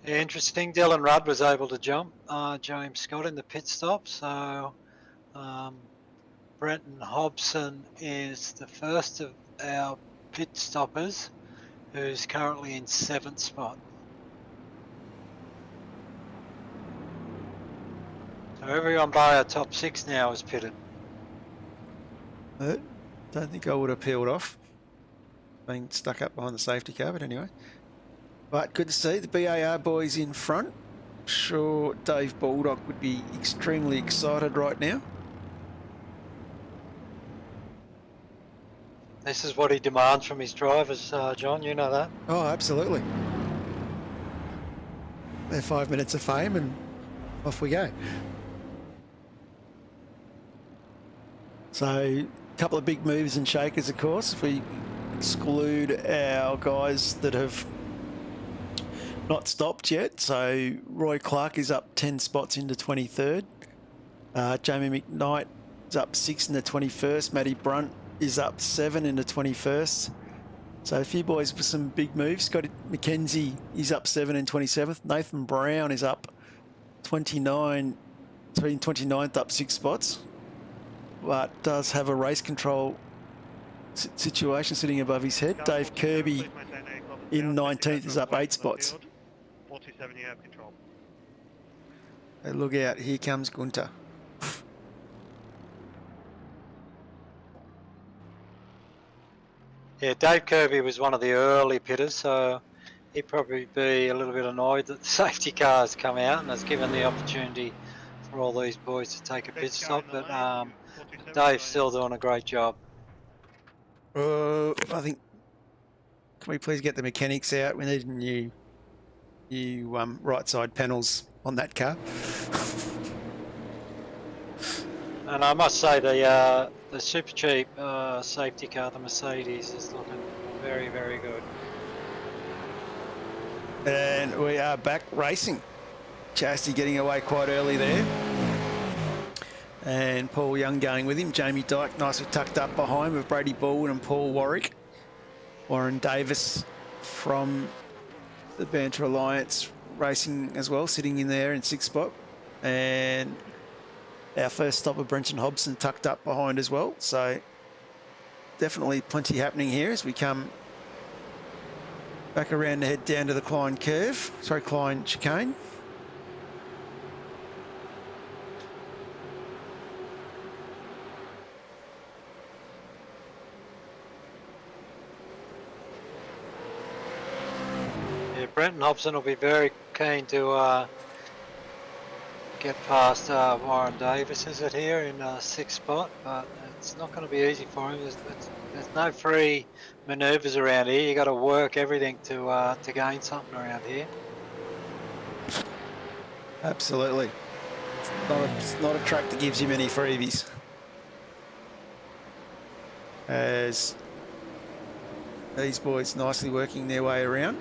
Interesting. Dylan Rudd was able to jump James Scott in the pit stop. So Brenton Hobson is the first of our pit stoppers, who's currently in 7th spot. So everyone by our top 6 now is pitted. Don't think I would have peeled off being stuck up behind the safety car, but anyway. But good to see the BAR boys in front. Sure, Dave Baldock would be extremely excited right now. This is what he demands from his drivers, John, you know that. Oh, absolutely. They're 5 minutes of fame and off we go. So, a couple of big moves and shakers, of course. If we exclude our guys that have not stopped yet. So, Roy Clark is up 10 spots into 23rd. Jamie McKnight is up 6 into 21st. Matty Brunt is up 7 into 21st. So a few boys with some big moves. Scotty McKenzie is up 7 in 27th. Nathan Brown is up 29th, up 6 spots. But does have a race control situation sitting above his head. Dave Kirby in 19th is up 8 spots. 427, you have control. Hey, look out, here comes Gunter. Yeah, Dave Kirby was one of the early pitters, so he'd probably be a little bit annoyed that the safety car has come out and has given the opportunity for all these boys to take a pit Safety car stop. in the But lane, 427, Dave's going still in. doing a great job. I think. Can we please get the mechanics out? We need new right side panels on that car. And I must say the Supercheap safety car, the Mercedes, is looking very, very good. And we are back racing. Chastity getting away quite early there. And Paul Young going with him. Jamie Dyke nicely tucked up behind with Brady Baldwin and Paul Warwick. Warren Davis from the Banter Alliance racing as well, sitting in there in sixth spot. And our first stop of Brenton Hobson tucked up behind as well. So definitely plenty happening here as we come back around to head down to the Klein curve. Sorry, Klein chicane. Yeah, Brenton Hobson will be very keen to get past Warren Davis, is it here, in sixth spot, but it's not going to be easy for him. There's no free manoeuvres around here. You got to work everything to gain something around here. Absolutely. It's not a track that gives you many freebies. As these boys nicely working their way around.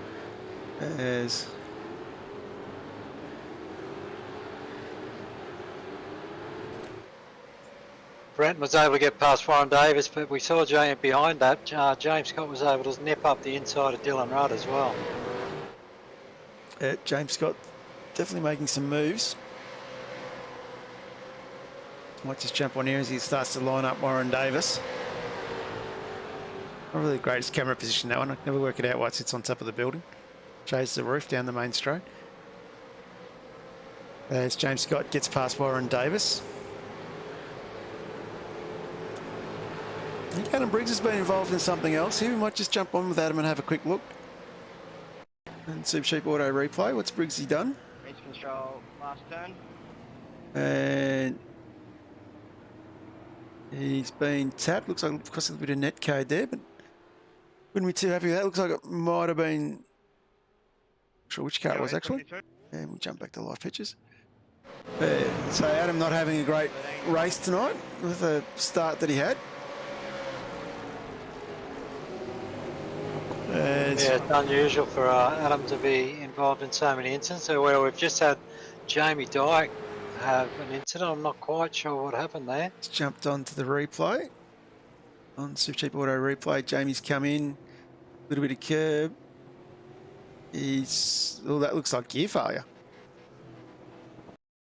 As Brent was able to get past Warren Davis, but we saw behind that, James Scott was able to nip up the inside of Dylan Rudd as well. James Scott definitely making some moves. Might just jump on here as he starts to line up Warren Davis. Not really the greatest camera position, that one. I can never work it out why it sits on top of the building. Shows the roof down the main straight. As James Scott gets past Warren Davis. I think Adam Briggs has been involved in something else here. We might just jump on with Adam and have a quick look. And Supercheap Auto Replay. What's Briggsy done? Race control, last turn. And he's been tapped. Looks like it cost a little bit of net code there, but wouldn't be too happy with that. Looks like it might have been... Not sure which car it was actually. And we'll jump back to live pictures. So Adam not having a great race tonight with the start that he had. Yeah, it's unusual for Adam to be involved in so many incidents. So where we've just had Jamie Dyke have an incident, I'm not quite sure what happened there. It's jumped onto the replay. On Supercheap Auto Replay, Jamie's come in, a little bit of curb. Oh, that looks like gear failure.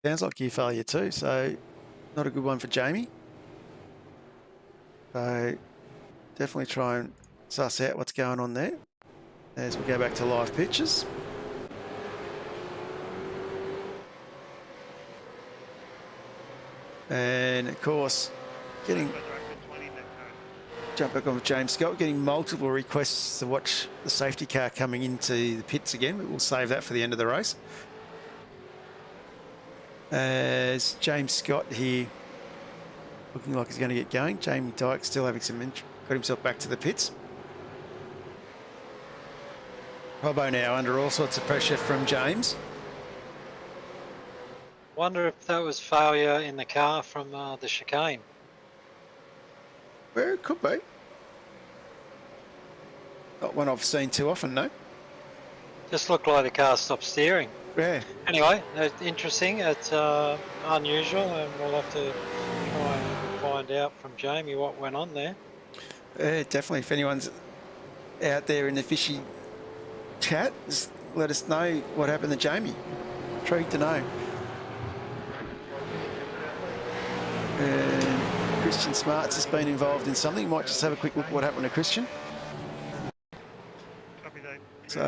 Sounds like gear failure too, so not a good one for Jamie. So definitely try and suss out what's going on there as we go back to live pictures. And of course, jump back on with James Scott, getting multiple requests to watch the safety car coming into the pits again, but we'll save that for the end of the race. As James Scott here looking like he's going to get going. Jamie Dyke still having some got himself back to the pits. Robbo now under all sorts of pressure from James. Wonder if that was failure in the car from the chicane. Well, it could be. Not one I've seen too often, no. Just looked like the car stopped steering. Yeah. Anyway, it's interesting. It's unusual, and we'll have to try and find out from Jamie what went on there. Definitely. If anyone's out there in the fishy chat, just let us know what happened to Jamie. Intrigued to know. And Christian Smarts has been involved in something. Might just have a quick look at what happened to Christian. So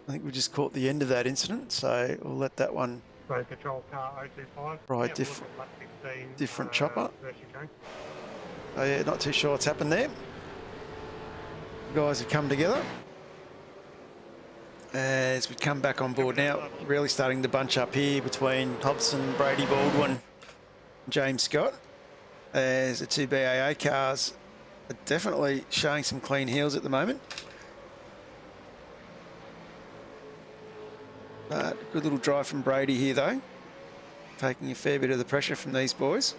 I think we just caught the end of that incident, so we'll let that one Road control car 025. ride different chopper. Oh yeah, not too sure what's happened there. guys have come together. As we come back on board now, really starting to bunch up here between Hobson, Brady Baldwin, James Scott. As the two BAA cars are definitely showing some clean heels at the moment. Good little drive from Brady here though, taking a fair bit of the pressure from these boys.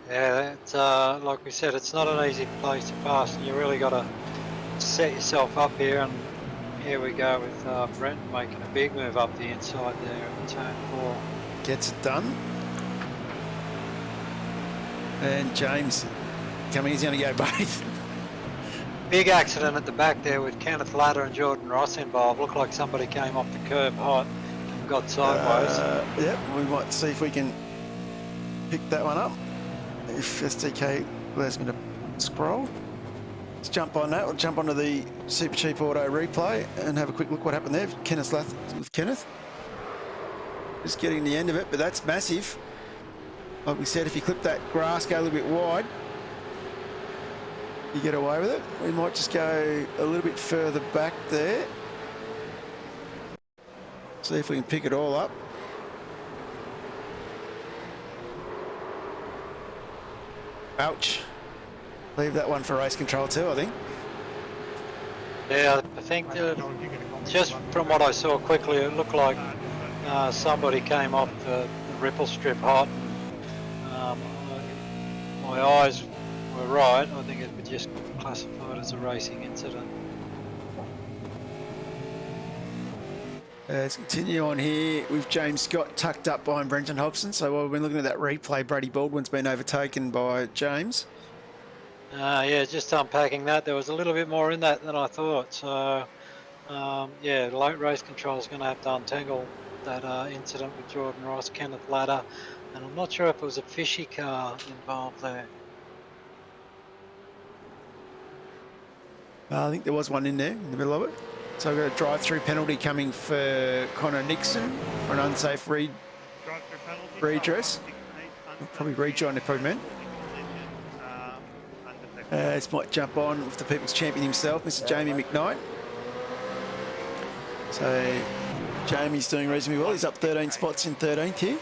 Yeah, it's, like we said, it's not an easy place to pass, and you really got to set yourself up here. And here we go with Brent making a big move up the inside there in turn 4. Gets it done. And James coming, he's going to go both. Big accident at the back there with Kenneth Ladder and Jordan Ross involved. Looked like somebody came off the curb hot and got sideways. Yep, we might see if we can pick that one up. If SDK allows me to scroll. Let's jump on that. We'll jump onto the Supercheap Auto replay and have a quick look what happened there. Kenneth Lath with Kenneth. Just getting the end of it, but that's massive. Like we said, if you clip that grass, go a little bit wide, you get away with it. We might just go a little bit further back there. See if we can pick it all up. Ouch. Leave that one for race control too, I think. Yeah, I think just from what I saw quickly, it looked like somebody came off the ripple strip hot. My eyes were right. I think it would just classified as a racing incident. Let's continue on here with James Scott tucked up behind Brenton Hobson. So while we've been looking at that replay, Brady Baldwin's been overtaken by James. Yeah, just unpacking that. There was a little bit more in that than I thought. So, yeah, late race control is going to have to untangle that incident with Jordan Ross, Kenneth Ladder, and I'm not sure if it was a fishy car involved there. I think there was one in there in the middle of it. So we've got a drive-through penalty coming for Connor Nixon for an unsafe redress. Probably rejoin the probably meant. This might jump on with the People's Champion himself, Mr. Jamie McKnight. So Jamie's doing reasonably well. He's up 13 spots in 13th here.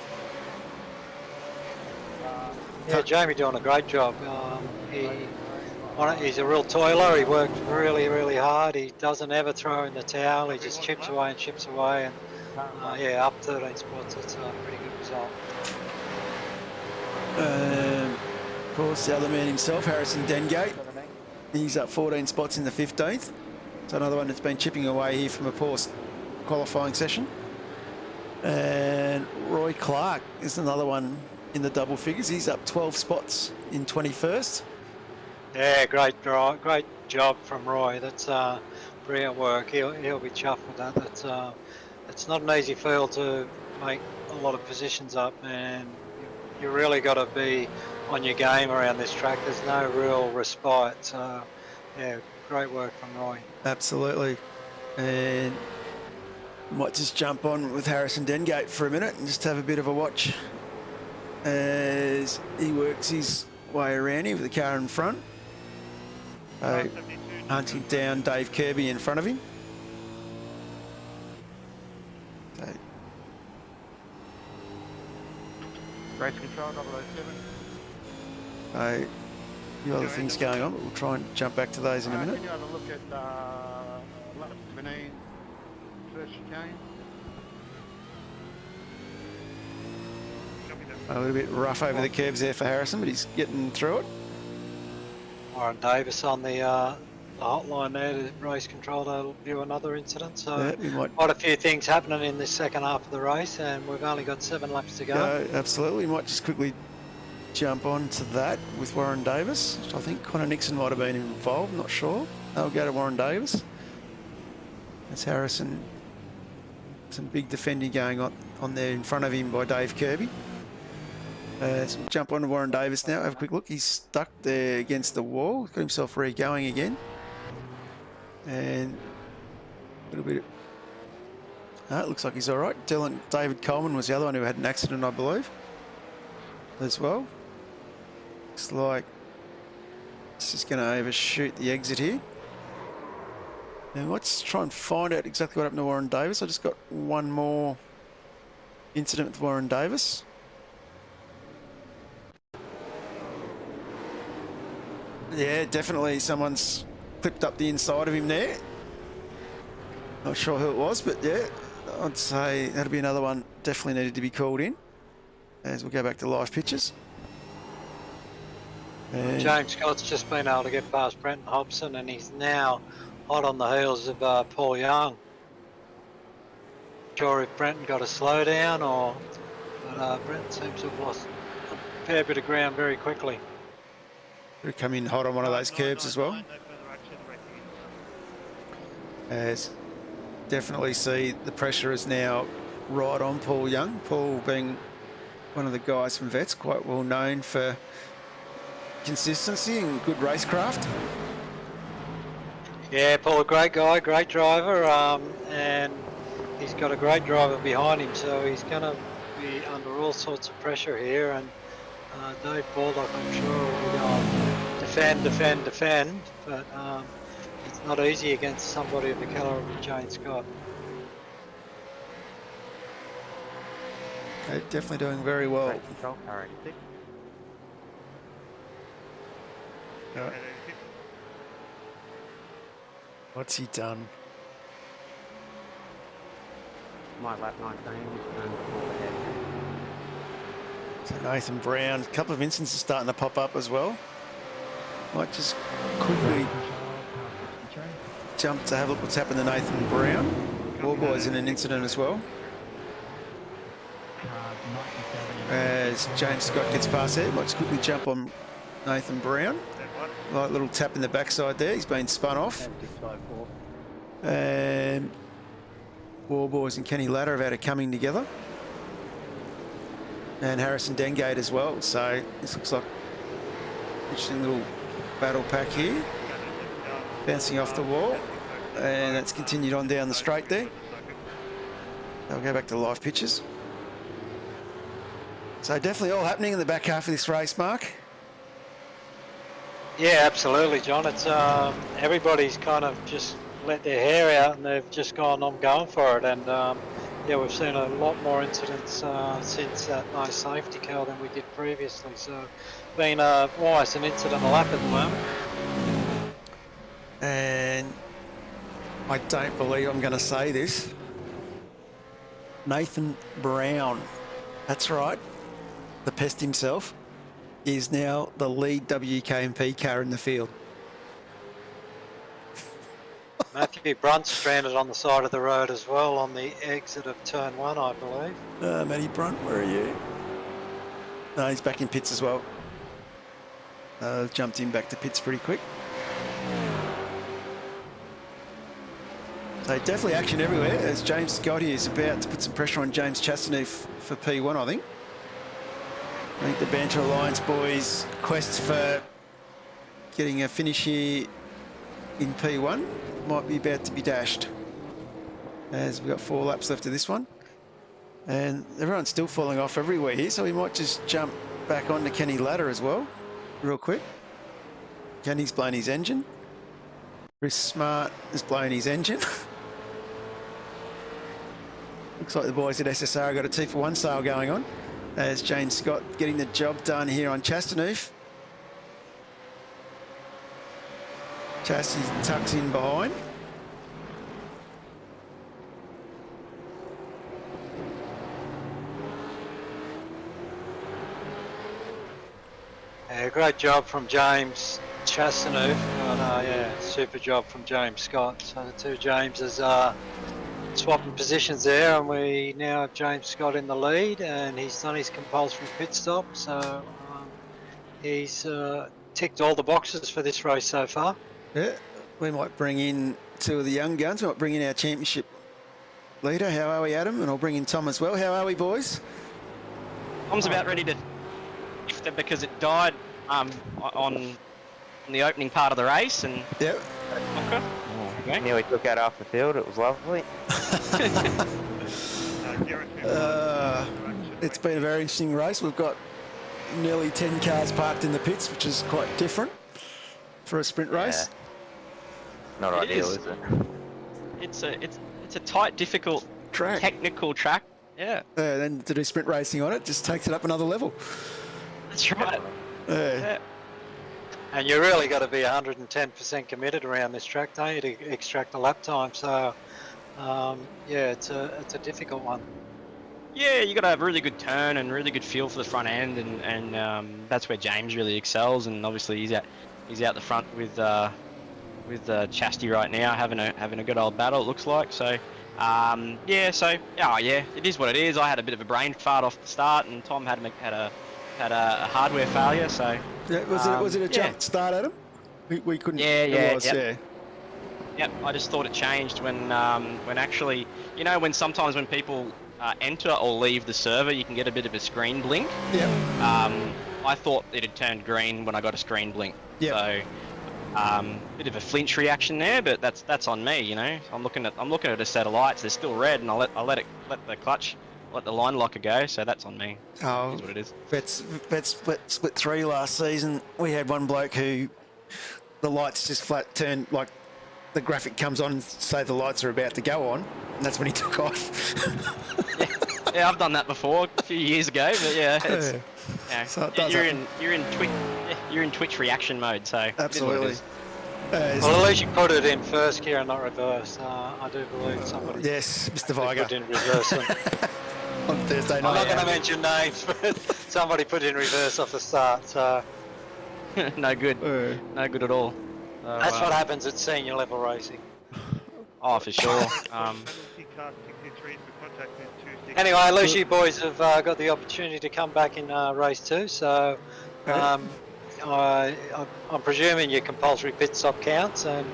Yeah, Jamie doing a great job. He's a real toiler. He worked really, really hard. He doesn't ever throw in the towel. He just chips away and chips away. And yeah, up 13 spots. It's a pretty good result. Of course, the other man himself, Harrison Dengate. He's up 14 spots in the 15th. So another one that's been chipping away here from a poor qualifying session. And Roy Clark is another one in the double figures. He's up 12 spots in 21st. Yeah, great job from Roy. That's brilliant work. He'll be chuffed with that. It's not an easy field to make a lot of positions up, and you really got to be on your game around this track. There's no real respite. So yeah, great work from Roy. Absolutely. And might just jump on with Harrison Dengate for a minute and just have a bit of a watch as he works his way around here with the car in front. Hunting down Dave Kirby in front of him. Okay. Race control, 007. A few other things going on, but we'll try and jump back to those in a minute. Can you have a look at lap 17, first chicane? A little bit rough over the curbs there for Harrison, but he's getting through it. Warren Davis on the hotline there to race control to view another incident. So Yeah, quite a few things happening in this second half of the race, and we've only got 7 laps to go. Absolutely. We might just quickly jump on to that with Warren Davis. I think Connor Nixon might have been involved, not sure. I'll go to Warren Davis. That's Harrison. Some big defending going on there in front of him by Dave Kirby. So we'll jump on to Warren Davis now. Have a quick look. He's stuck there against the wall. Got himself re-going again. And a little bit. It looks like he's all right. David Coleman was the other one who had an accident, I believe, as well. Looks like This is going to overshoot the exit here. And let's try and find out exactly what happened to Warren Davis. I just got one more incident with Warren Davis. Yeah, definitely someone's clipped up the inside of him there. Not sure who it was, but yeah, I'd say that'll be another one definitely needed to be called in as we go back to live pictures. And James Scott's just been able to get past Brenton Hobson, and he's now hot on the heels of Paul Young. Sure if Brenton got a slowdown or, but Brenton seems to have lost a fair bit of ground very quickly. we come in hot on one of those curbs as well. No further action, racing in. As definitely see the pressure is now right on Paul Young. Paul being one of the guys from Vets, quite well known for consistency and good racecraft. Yeah, Paul, a great guy, great driver, and he's got a great driver behind him, so he's going to be under all sorts of pressure here. And Dave Baldock, I'm sure, will go on defend, but it's not easy against somebody of the caliber of Jane Scott. Okay, definitely doing very well. Great control, car 86. Right. What's he done? My lap 19 and before the head. So Nathan Brown, a couple of instances starting to pop up as well. Might just quickly jump to have a look what's happened to Nathan Brown. Warboy's in an incident as well. As James Scott gets past there, might just quickly jump on Nathan Brown. Light little tap in the backside there. He's been spun off. And Warboys and Kenny Ladder have had a coming together. And Harrison Dengate as well. So this looks like an interesting little battle pack here. Bouncing off the wall. And that's continued on down the straight there. They'll go back to live pictures. So definitely all happening in the back half of this race, Mark. Yeah, absolutely, John. It's everybody's kind of just let their hair out and they've just gone, I'm going for it. And yeah, we've seen a lot more incidents since that no safety car than we did previously. So been almost an incident a lap at the moment. And I don't believe I'm going to say this. Nathan Brown, that's right, the pest himself, is now the lead WK&P car in the field. Matthew Brunt's stranded on the side of the road as well on the exit of turn 1, I believe. Matty Brunt, where are you? No, he's back in pits as well. Jumped in back to pits pretty quick. So definitely action everywhere as James Scott is about to put some pressure on James Chastaneuf for P1, I think. I think the Banter Alliance boys' quest for getting a finish here in P1 might be about to be dashed. As we've got 4 laps left of this one. And everyone's still falling off everywhere here, so we might just jump back onto Kenny Ladder as well, real quick. Kenny's blown his engine. Chris Smart is blowing his engine. Looks like the boys at SSR got a 2-for-1 sale going on. As James Scott getting the job done here on Chastaneuf. Chassis tucks in behind. Yeah, great job from James Chastaneuf, and yeah, super job from James Scott. So the two Jameses are swapping positions there, and we now have James Scott in the lead, and he's done his compulsory pit stop, so he's ticked all the boxes for this race so far. Yeah, we might bring in 2 of the young guns. We might bring in our championship leader. How are we, Adam? And I'll bring in Tom as well. How are we, boys? Tom's about ready to lift it because it died on the opening part of the race, and Yep. okay. Nearly took out off the field. It was lovely. It's been a very interesting race. We've got nearly 10 cars parked in the pits, which is quite different. for a sprint race. Not It ideal, is. is it? It's a tight, difficult, Track. technical track. Yeah, Then to do sprint racing on it just takes it up another level. that's right. Yeah. And you really got to be 110% committed around this track, don't you, to extract the lap time. So, yeah, it's a difficult one. Yeah, you got to have a really good turn and really good feel for the front end, and that's where James really excels. And obviously he's out the front with Chastity right now, having a good old battle. It looks like so. Yeah, it is what it is. I had a bit of a brain fart off the start, and Tom had a hardware failure. So Yeah, was it a jump start, Adam? We couldn't. It was, Yep, I just thought it changed when actually, when sometimes when people enter or leave the server, you can get a bit of a screen blink. Yep. I thought it had turned green when I got a screen blink. Yep. So, bit of a flinch reaction there, but that's on me. I'm looking at a set of lights. They're still red, and I let the clutch, let the line locker go. So that's on me. Oh, Is what it is. That's split 3 last season. We had one bloke who the lights just flat turned, like the graphic comes on and say the lights are about to go on, and that's when he took off. Yeah, I've done that before a few years ago, but So it does happen. you're in Twitch reaction mode, so Absolutely. Well, at least you put it in first gear and not reverse. I do believe somebody Yes, Mr. put Viger in reverse. on Thursday I'm night. not going to mention names, but somebody put in reverse off the start. So no good, no good at all. So, that's what happens at senior level racing. Oh, for sure. Penalty car 63 for contact with 26. Anyway, at least you boys have got the opportunity to come back in race 2. So I'm presuming your compulsory pit stop counts, and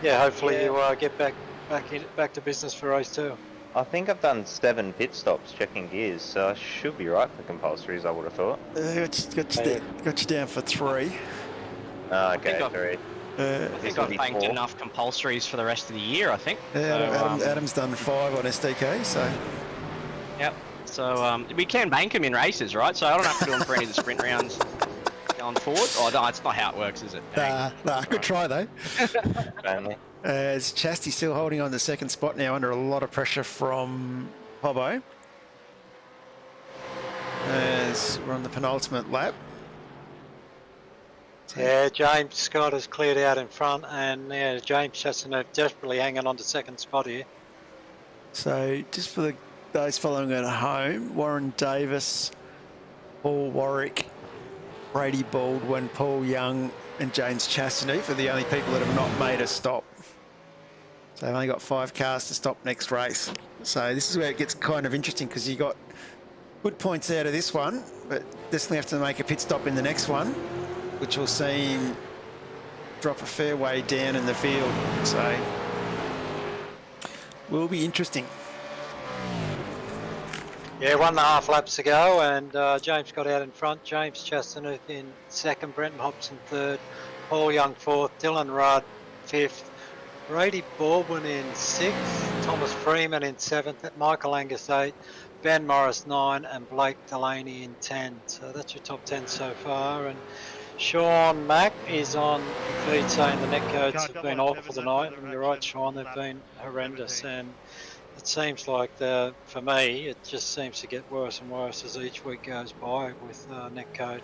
hopefully you get back to business for race 2. I think I've done 7 pit stops checking gears, so I should be right for compulsories, I would have thought. Got you down for 3. Okay, I've- 3. I think I've banked enough compulsories for the rest of the year, I think. Adam's done 5 on SDK, so. Yep. So we can bank them in races, right? So I don't have to do them for any of the sprint rounds going forward. Oh, no, it's not how it works, is it? Nah, good try though. Only. Is Chastity still holding on the second spot now under a lot of pressure from Hobbo? As we're on the penultimate lap. Yeah, James Scott has cleared out in front, and James Chestnut desperately hanging on to second spot here. So just for those following at home, Warren Davis, Paul Warwick, Brady Baldwin, Paul Young and James Chastity are the only people that have not made a stop. So they've only got 5 cars to stop next race. So this is where it gets kind of interesting, because you got good points out of this one, but definitely have to make a pit stop in the next one, which will see him drop a fair way down in the field. So will be interesting. Yeah, 1.5 laps to go, and James got out in front. James Chestnut in second, Brenton Hobson third, Paul Young fourth, Dylan Rudd fifth, Brady Baldwin in 6th, Thomas Freeman in 7th, Michael Angus 8th, Ben Morris 9, and Blake Delaney in 10. So that's your top 10 so far. And Sean Mack is on the feed saying the net codes have been awful tonight. And you're right, Sean, they've been horrendous. And it seems like, for me, it just seems to get worse and worse as each week goes by with net code.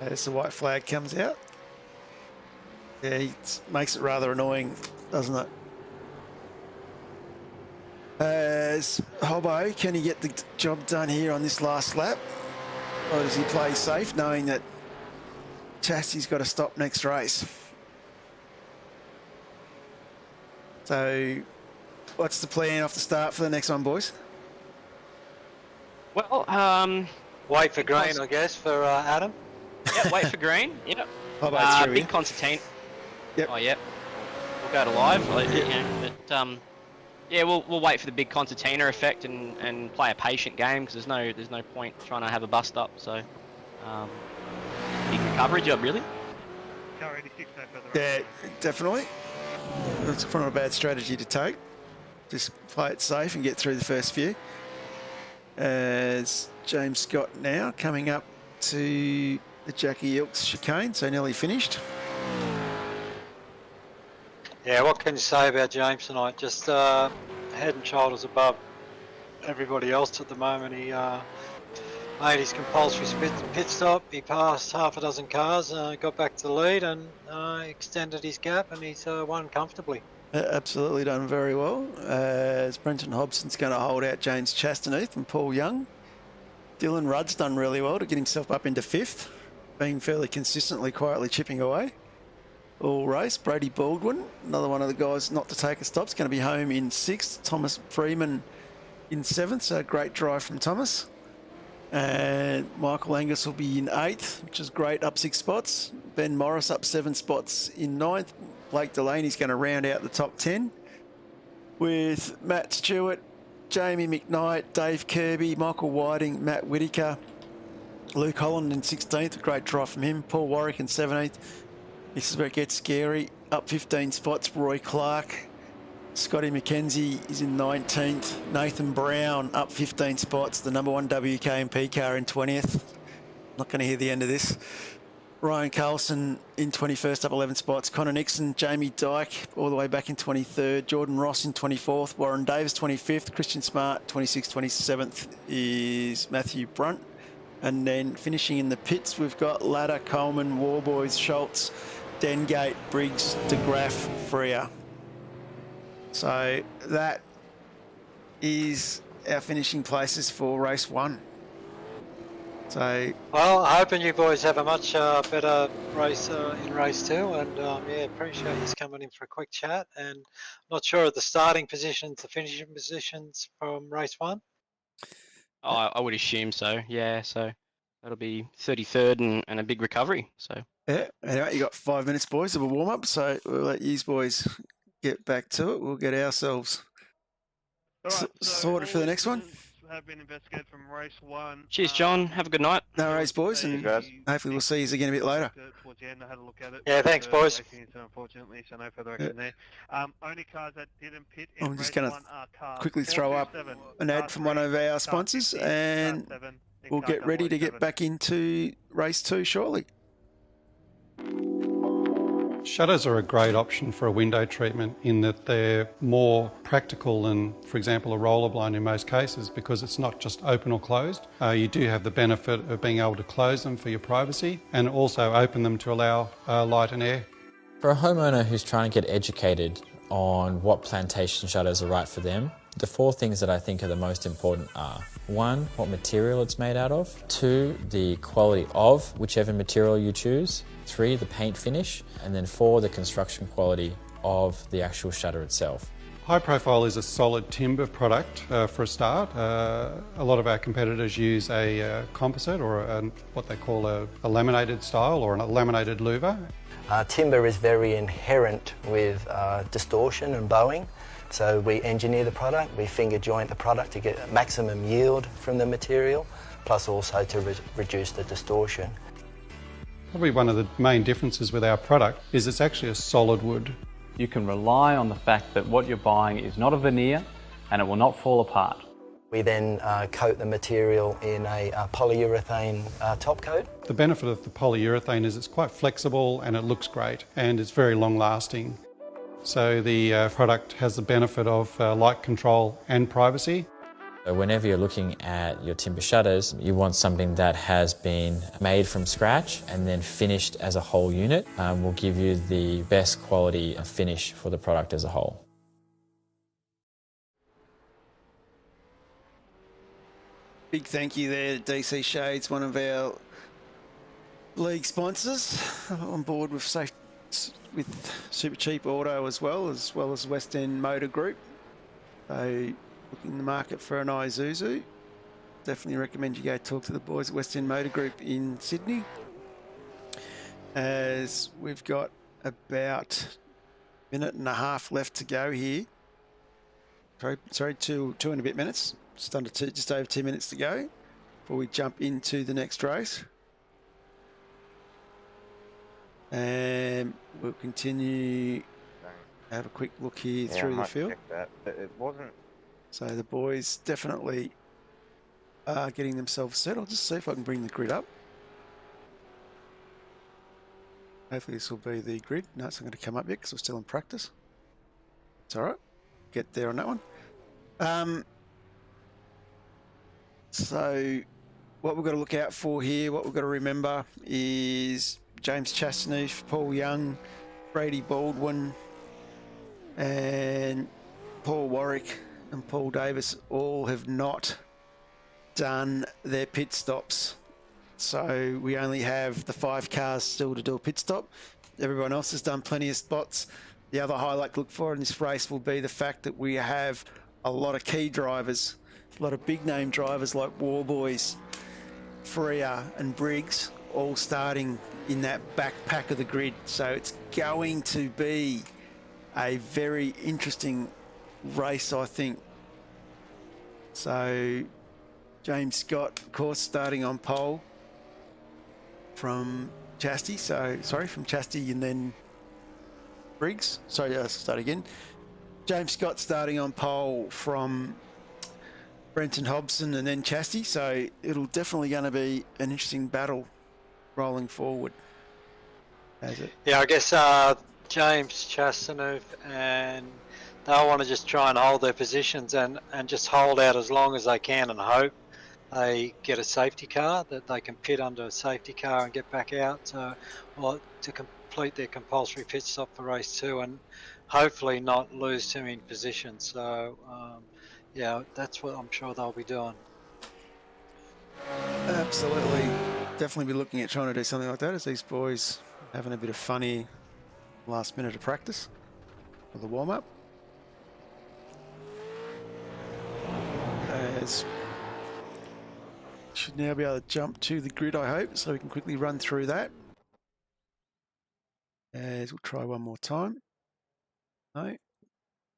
As the white flag comes out. Yeah, it makes it rather annoying, doesn't it? As Hobbo, can he get the job done here on this last lap? Or does he play safe knowing that Chastity's got to stop next race? So what's the plan off the start for the next one, boys? Well, wait for green, I guess, for Adam. Yeah, wait for green. Yep. Hobbo's through big here. Constantine. Yep. Oh, yep. We'll go to live. But yeah, we'll wait for the big concertina effect and play a patient game, because there's no point trying to have a bust up. So big recovery job, really. Car 86 no further. Yeah, definitely. It's not a bad strategy to take. Just play it safe and get through the first few. As James Scott now coming up to the Jackie Ilks chicane, so nearly finished. Yeah, what can you say about James tonight? Just head and shoulders above everybody else at the moment. He made his compulsory pit stop. He passed half a dozen cars, got back to the lead, and extended his gap, and he's won comfortably. Absolutely done very well. As Brenton Hobson's going to hold out James Chastaneath and Paul Young. Dylan Rudd's done really well to get himself up into 5th, being fairly consistently, quietly chipping away all race. Brady Baldwin, another one of the guys not to take a stop, is going to be home in 6th. Thomas Freeman in 7th, so a great drive from Thomas. And Michael Angus will be in 8th, which is great, up 6 spots. Ben Morris up 7 spots in 9th. Blake Delaney's going to round out the top 10 with Matt Stewart, Jamie McKnight, Dave Kirby, Michael Whiting, Matt Whitaker, Luke Holland in 16th, a great drive from him. Paul Warwick in 17th. This is where it gets scary. Up 15 spots, Roy Clark. Scotty McKenzie is in 19th. Nathan Brown up 15 spots. The number 1 WK&P car in 20th. Not going to hear the end of this. Ryan Carlson in 21st, up 11 spots. Connor Nixon, Jamie Dyke all the way back in 23rd. Jordan Ross in 24th. Warren Davis 25th. Christian Smart 26th. 27th is Matthew Brunt. And then finishing in the pits, we've got Ladder, Coleman, Warboys, Schultz, Dengate, Briggs, DeGraff, Freer. So that is our finishing places for race 1. So, well, I'm hoping you boys have a much better race in race 2, and yeah, appreciate you coming in for a quick chat. And not sure of the starting positions, the finishing positions from race 1. Oh, I would assume so. Yeah, so that'll be 33rd and a big recovery. So yeah, anyway, you got 5 minutes, boys, of a warm up. So we'll let you boys get back to it. We'll get ourselves sorted for the next one. Have been investigated from race 1. cheers, John. Have a good night. No worries, boys, and hopefully we'll see you again a bit later. Towards the end, I had a look at it. Yeah, thanks, boys. Unfortunately, so no further action there. Only cars that didn't pit in I'm just race going 1 are to cars quickly throw up 427, an ad car from one of 3, our car sponsors, 50, car and 7, we'll car get ready to get 007. back into race 2 shortly. Shutters are a great option for a window treatment in that they're more practical than, for example, a roller blind in most cases, because it's not just open or closed. You do have the benefit of being able to close them for your privacy and also open them to allow light and air. For a homeowner who's trying to get educated on what plantation shutters are right for them, the 4 things that I think are the most important are: 1, what material it's made out of; 2, the quality of whichever material you choose; 3, the paint finish; and then 4, the construction quality of the actual shutter itself. High Profile is a solid timber product for a start. A lot of our competitors use a composite or what they call a laminated style or a laminated louver. Timber is very inherent with distortion and bowing, so we engineer the product, we finger joint the product to get maximum yield from the material, plus also to reduce the distortion. Probably one of the main differences with our product is it's actually a solid wood. You can rely on the fact that what you're buying is not a veneer and it will not fall apart. We then coat the material in a polyurethane top coat. The benefit of the polyurethane is it's quite flexible and it looks great and it's very long lasting. So the product has the benefit of light control and privacy. Whenever you're looking at your timber shutters, you want something that has been made from scratch and then finished as a whole unit. Will give you the best quality finish for the product as a whole. Big thank you there to DC Shades, one of our league sponsors, on board with Supercheap Auto as well as West End Motor Group. So looking in the market for an Isuzu, definitely recommend you go talk to the boys at West End Motor Group in Sydney. As we've got about a minute and a half left to go here. Sorry, two and a bit minutes. Just over 2 minutes to go before we jump into the next race. And we'll continue. Have a quick look here through the field. Check that, but it wasn't. So the boys definitely are getting themselves set. I'll just see if I can bring the grid up. Hopefully this will be the grid. No, it's not going to come up yet because we're still in practice. It's all right. Get there on that one. So what we've got to look out for here, what we've got to remember is James Chastaneef, Paul Young, Brady Baldwin, and Paul Warwick and Paul Davis all have not done their pit stops. So we only have the 5 cars still to do a pit stop. Everyone else has done plenty of spots. The other highlight to look for in this race will be the fact that we have a lot of key drivers, a lot of big name drivers like Warboys, Freer and Briggs, all starting in that back pack of the grid. So it's going to be a very interesting race, I think. So James Scott, of course, starting on pole from Chastity. From Chastity and then Briggs. Start again. James Scott starting on pole from Brenton Hobson and then Chastity. So it'll definitely going to be an interesting battle rolling forward. Yeah, I guess James Chastaneef, and they'll want to just try and hold their positions and just hold out as long as they can and hope they get a safety car, that they can pit under a safety car and get back out to complete their compulsory pit stop for race 2 and hopefully not lose too many positions. So yeah, that's what I'm sure they'll be doing. Absolutely. Definitely be looking at trying to do something like that as these boys having a bit of funny last minute of practice for the warm-up. As should now be able to jump to the grid, I hope, so we can quickly run through that. As we'll try one more time. No,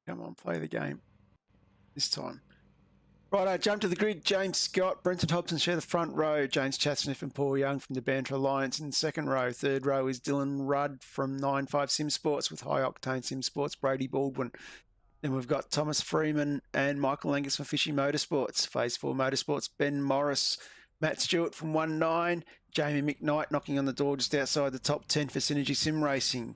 come on, play the game this time. Right, jump to the grid. James Scott, Brenton Hobson share the front row. James Chastaneef and Paul Young from the Banter Alliance in the second row. Third row is Dylan Rudd from 9.5 Sim Sports with High Octane Sim Sports, Brady Baldwin. Then we've got Thomas Freeman and Michael Angus from Fishy Motorsports. Phase 4 Motorsports, Ben Morris, Matt Stewart from 1.9. Jamie McKnight knocking on the door just outside the top 10 for Synergy Sim Racing.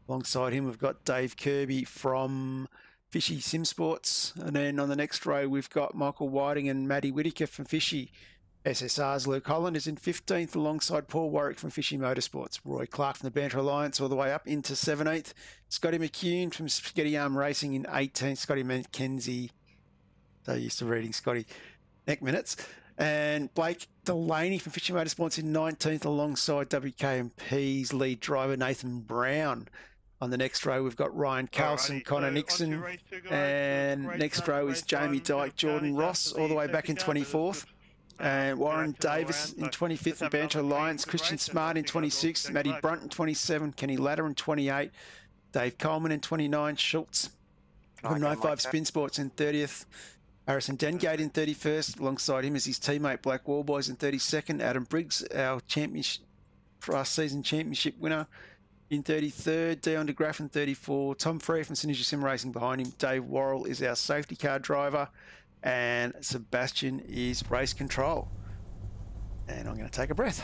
Alongside him, we've got Dave Kirby from Fishy Sim Sports. And then on the next row, we've got Michael Whiting and Matty Whitaker from Fishy. SSR's Luke Holland is in 15th alongside Paul Warwick from Fishy Motorsports. Roy Clark from the Banter Alliance all the way up into 17th. Scotty McCune from Spaghetti Arm Racing in 18th. Scotty McKenzie, so used to reading Scotty neck minutes. And Blake Delaney from Fishy Motorsports in 19th alongside WK&P's lead driver Nathan Brown. On the next row, we've got Ryan Carlson, Connor Nixon, and next row is Jamie Dyke, Jordan Ross, all the way back in 24th. And Warren Davis in 25th in Banter Alliance, Christian Smart in 26th, Matty Brunt in 27, Kenny Ladder in 28, Dave Coleman in 29, Schultz from 95 Spin Sports in 30th, Harrison Dengate in 31st, alongside him is his teammate Black Warboys in 32nd, Adam Briggs, our championship, last season championship winner, in 33rd, Dion de Graaf in 34, Tom Frere from Synergy Sim Racing behind him, Dave Worrell is our safety car driver, and Sebastian is race control. And I'm going to take a breath.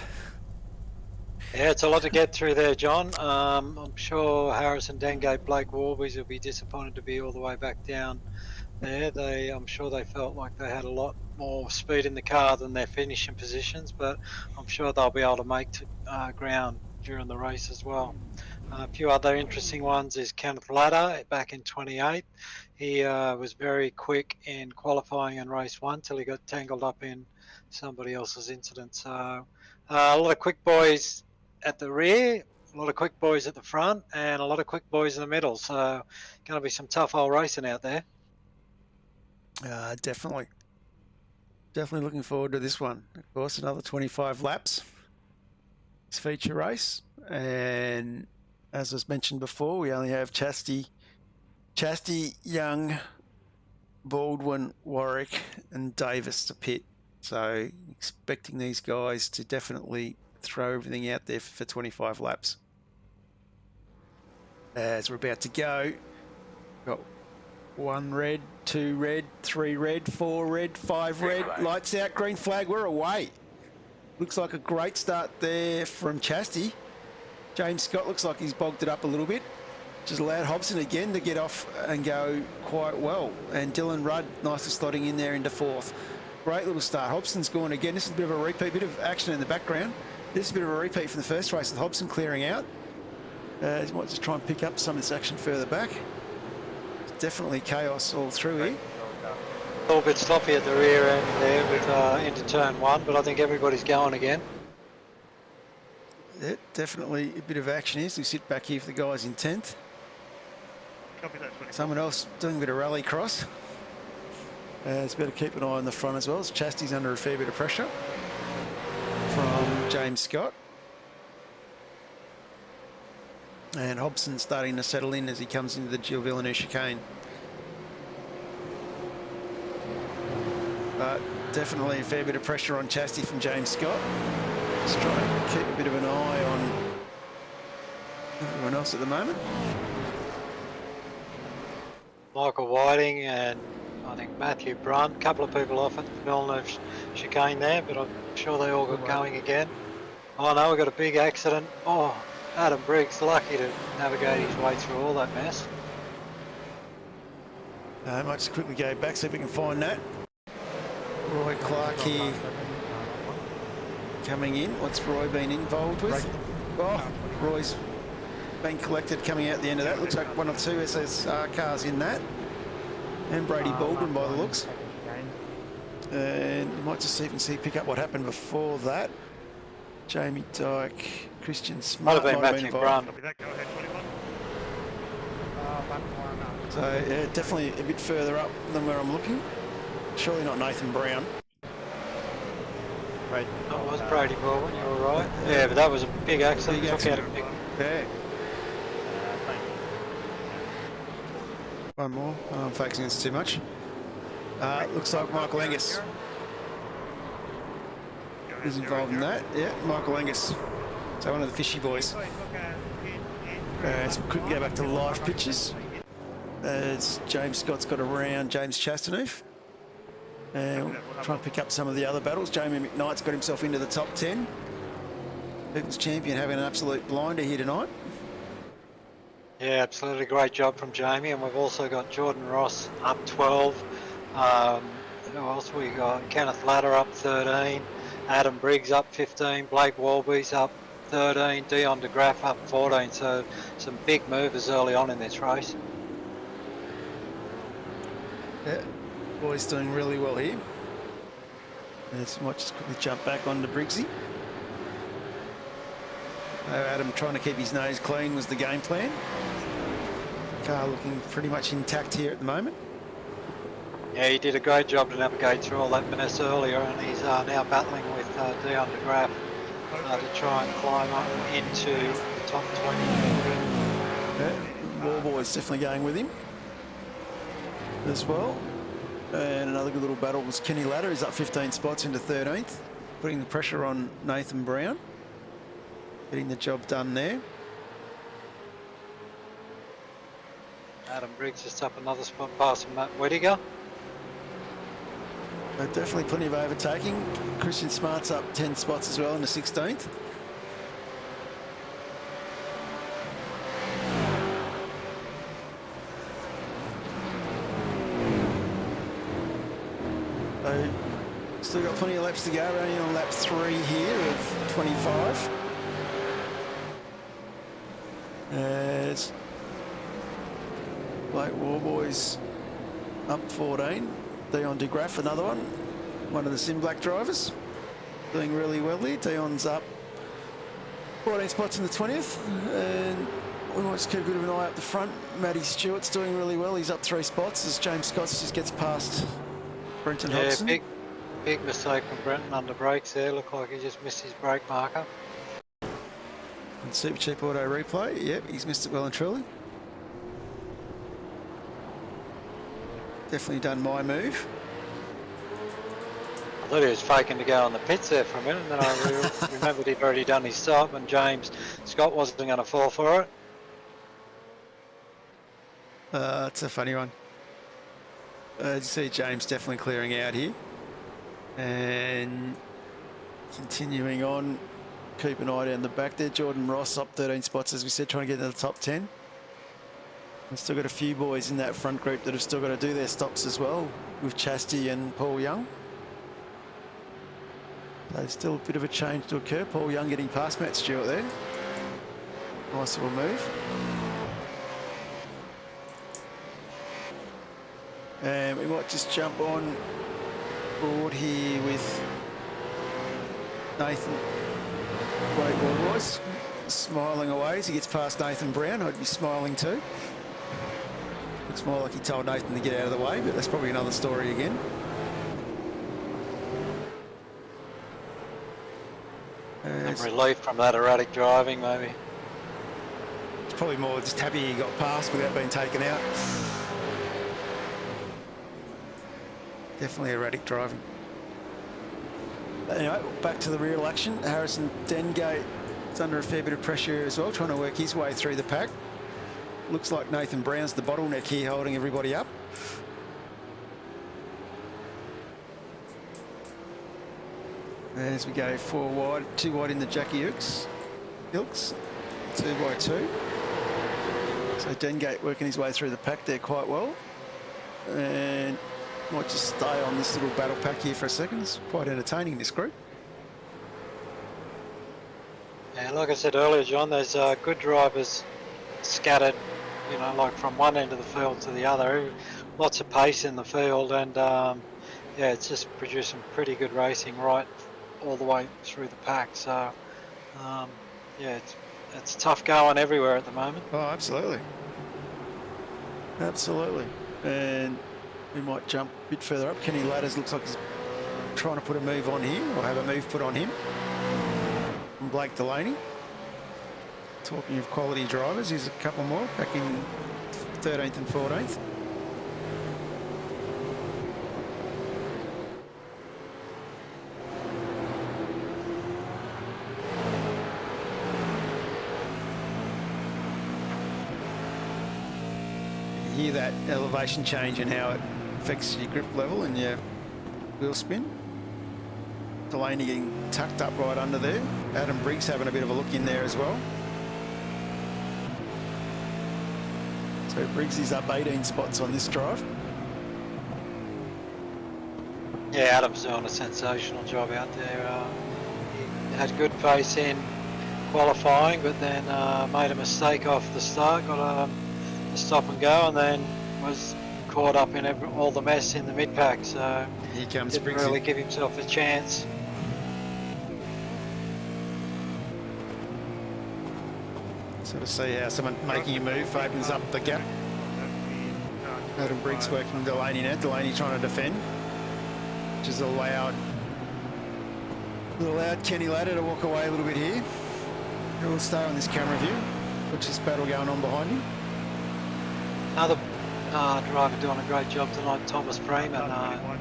Yeah, it's a lot to get through there, John. I'm sure Harrison Dengate, Blake Warboys will be disappointed to be all the way back down there. I'm sure they felt like they had a lot more speed in the car than their finishing positions, but I'm sure they'll be able to make ground during the race as well. A few other interesting ones is Kenneth Ladder back in 28. He was very quick in qualifying in race 1 till he got tangled up in somebody else's incident. So a lot of quick boys at the rear, a lot of quick boys at the front, and a lot of quick boys in the middle. So going to be some tough old racing out there. Definitely looking forward to this one. Of course, another 25 laps. This feature race, and as was mentioned before, we only have Chastity, Young, Baldwin, Warwick, and Davis to pit. So expecting these guys to definitely throw everything out there for 25 laps. As we're about to go, got 1 red, 2 red, 3 red, 4 red, 5 red, lights out, green flag, we're away. Looks like a great start there from Chastity. James Scott looks like he's bogged it up a little bit. just allowed Hobson again to get off and go quite well. And Dylan Rudd nicely slotting in there into 4th. Great little start. Hobson's gone again. This is a bit of a repeat, bit of action in the background. This is a bit of a repeat from the first race with Hobson clearing out. He might just try and pick up some of this action further back. It's definitely chaos all through here. A little bit sloppy at the rear end there with into turn 1, but I think everybody's going again. Yeah, definitely a bit of action here. So we sit back here for the guys in 10th. Someone else doing a bit of rally cross. It's better keep an eye on the front as well, as Chastity's under a fair bit of pressure from James Scott. And Hobson starting to settle in as he comes into the Gilles Villeneuve chicane. But definitely a fair bit of pressure on Chastity from James Scott. Just trying to keep a bit of an eye on everyone else at the moment. Michael Whiting and I think Matthew Brunt, a couple of people off at the Villeneuve chicane there, but I'm sure they all got going again. Oh no, we got a big accident. Oh, Adam Briggs lucky to navigate his way through all that mess. Might just quickly go back, see if we can find that. Roy Clark here coming in. What's Roy been involved with? Oh, Roy's been collected coming out the end of that. Looks like 1 or 2 SSR cars in that. And Brady Baldwin by the looks. And we might just see if we can pick up what happened before that. Jamie Dyke, Christian Smart might have been Matthew Brown. So yeah, definitely a bit further up than where I'm looking. Surely not Nathan Brown. Right. That was Brady Baldwin, you were right. Yeah, but that was a big accident. Big accident. Took out a big... Yeah. One more. I'm focusing this too much. Looks like Michael Angus is involved in that. Yeah, Michael Angus. So one of the fishy boys. So we couldn't go back to live pictures. As James Scott's got around James Chastanoof. And we'll try and pick up some of the other battles. Jamie McKnight's got himself into the top 10. People's champion having an absolute blinder here tonight. Yeah, absolutely great job from Jamie, and we've also got Jordan Ross up 12. Who else we got? Kenneth Ladder up 13. Adam Briggs up 15. Blake Walby's up 13. Dion de Graaf up 14. So some big movers early on in this race. Yeah, boys doing really well here. Let's might just quickly jump back onto Briggsy. Adam trying to keep his nose clean was the game plan. Car looking pretty much intact here at the moment. Yeah, he did a great job to navigate through all that mess earlier, and he's now battling with Dion de Graaf to try and climb up into the top 20. Yeah, Warboy's definitely going with him as well. And another good little battle was Kenny Ladder, who's up 15 spots into 13th, putting the pressure on Nathan Brown. Getting the job done there. Adam Briggs just up another spot past Matt Whittaker. Definitely plenty of overtaking. Christian Smart's up 10 spots as well in the 16th. So still got plenty of laps to go. We're only on lap 3 here of 25. As Blake Warboy's up 14. Dion de Graaf, another one of the Sim Black drivers, doing really well here. Dion's up 14 spots in the 20th, and we might just keep a bit of an eye up the front. Matty Stewart's doing really well. He's up 3 spots as James Scott just gets past Brenton Hobson. Yeah, big mistake from Brenton under brakes there. Looked like he just missed his brake marker. And Supercheap Auto replay. Yep, he's missed it well and truly. Definitely done my move. I thought he was faking to go on the pits there for a minute, and then I remembered he'd already done his stop, and James Scott wasn't going to fall for it. It's a funny one. You see James definitely clearing out here. And continuing on, keep an eye down the back there. Jordan Ross up 13 spots, as we said, trying to get into the top 10. We've still got a few boys in that front group that have still got to do their stops as well, with Chastity and Paul Young. There's still a bit of a change to occur. Paul Young getting past Matt Stewart there. Nice little move. And we might just jump on board here with Nathan. Great ball, boys. Smiling away as he gets past Nathan Brown. I'd be smiling too. Looks more like he told Nathan to get out of the way, but that's probably another story again. Some relief from that erratic driving, maybe. It's probably more just happy he got past without being taken out. Definitely erratic driving. But anyway, back to the real action. Harrison Dengate is under a fair bit of pressure as well, trying to work his way through the pack. Looks like Nathan Brown's the bottleneck here, holding everybody up. As we go 4 wide, 2 wide in the Jackie Ilks, 2x2. So Dengate working his way through the pack there quite well. And might just stay on this little battle pack here for a second. It's quite entertaining, this group. Yeah, like I said earlier, John, there's good drivers scattered, you know, like from one end of the field to the other. Lots of pace in the field, and yeah, it's just producing pretty good racing right all the way through the pack. So yeah, it's tough going everywhere at the moment. Oh, absolutely. Absolutely. And we might jump a bit further up. Kenny Ladders looks like he's trying to put a move on him, or have a move put on him. And Blake Delaney. Talking of quality drivers, here's a couple more back in 13th and 14th. You hear that elevation change and how it affects your grip level and your wheel spin. Delaney getting tucked up right under there. Adam Briggs having a bit of a look in there as well. So Briggs is up 18 spots on this drive. Yeah, Adam's doing a sensational job out there. He had good pace in qualifying, but then made a mistake off the start, got a stop and go, and then was caught up in all the mess in the mid-pack, so here comes didn't Briggs. really give himself a chance. Sort of see how someone making a move opens up the gap. Adam Briggs working Delaney now. Delaney trying to defend, which is allowed Kenny Ladder to walk away a little bit here. He'll stay on this camera view, which is battle going on behind him. Another driver doing a great job tonight, Thomas Freeman,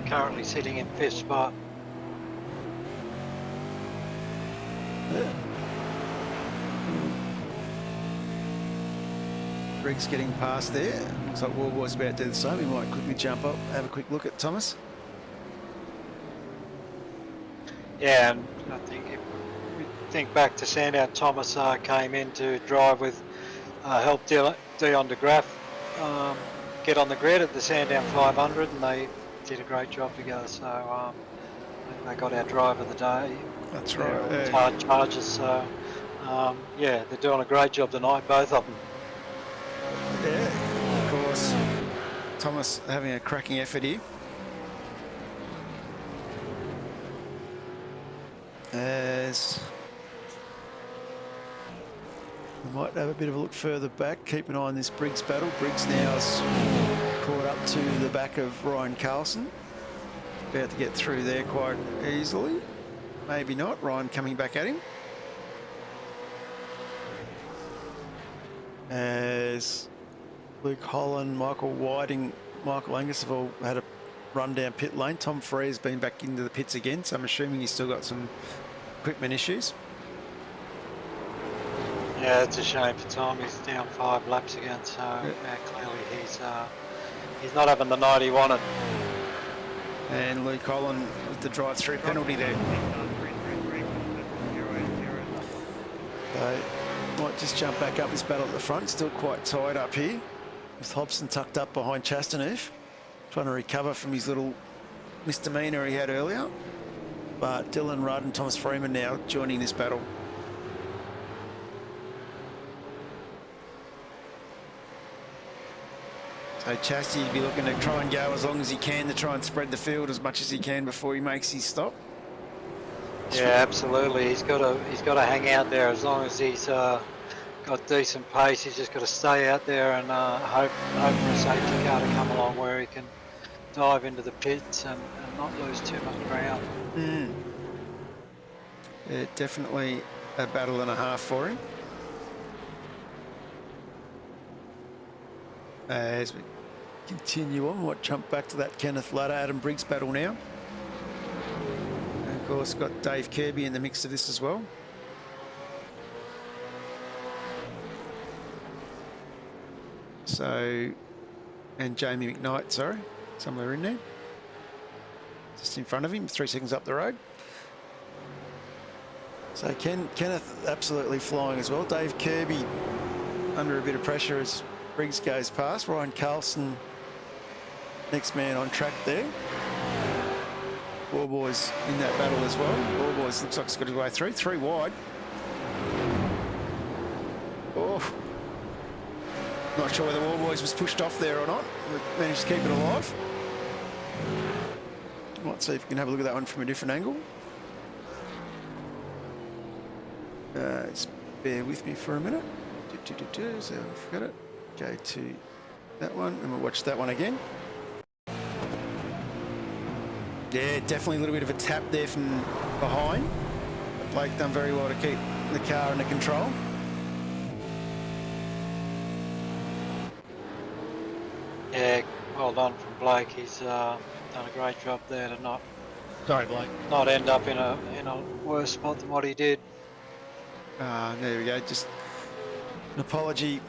currently sitting in 5th spot. Yeah. Briggs getting past there. Looks like Warboy's about to do the same. We might quickly jump up, have a quick look at Thomas. Yeah, and I think if we think back to Sandown, Thomas came in to drive with help Dion de Graaf get on the grid at the Sandown 500, and they did a great job together. So they got our driver of the day. That's right. Hard charges. So yeah, they're doing a great job tonight, both of them. Yeah, of course. Thomas having a cracking effort here. As we might have a bit of a look further back, keep an eye on this Briggs battle. Briggs now is caught up to the back of Ryan Carlson. About to get through there quite easily. Maybe not. Ryan coming back at him. As Luke Holland, Michael Whiting, Michael Angus have all had a run down pit lane. Tom Frere's been back into the pits again, so I'm assuming he's still got some equipment issues. Yeah, it's a shame for Tom. He's down 5 laps again, so yeah, clearly he's not having the night he wanted. And Luke Holland with the drive-through penalty there. So might just jump back up this battle at the front. Still quite tight up here. with Hobson tucked up behind Chastaneuf, trying to recover from his little misdemeanor he had earlier. But Dylan Rudd and Thomas Freeman now joining this battle. So Chasty would be looking to try and go as long as he can to try and spread the field as much as he can before he makes his stop. Yeah, absolutely. He's got to hang out there as long as he's got decent pace. He's just got to stay out there and hope for a safety car to come along where he can dive into the pits and not lose too much ground. Yeah, definitely a battle and a half for him. As we continue on, we'll jump back to that Kenneth Ladder, Adam Briggs battle now. And of course, got Dave Kirby in the mix of this as well. So, and Jamie McKnight, sorry, somewhere in there. Just in front of him, 3 seconds up the road. So Kenneth absolutely flying as well. Dave Kirby under a bit of pressure as Briggs goes past. Ryan Carlson, next man on track there. Warboys in that battle as well. Warboys looks like he's got his way through. 3 wide. Oh. Not sure whether Warboys was pushed off there or not. But managed to keep it alive. Might see if we can have a look at that one from a different angle. Just bear with me for a minute. So I forgot it. Go to that one and we'll watch that one again. Yeah, definitely a little bit of a tap there from behind. Blake done very well to keep the car under control. Yeah, well done from Blake. He's done a great job there to not end up in a worse spot than what he did. There we go. Just an apology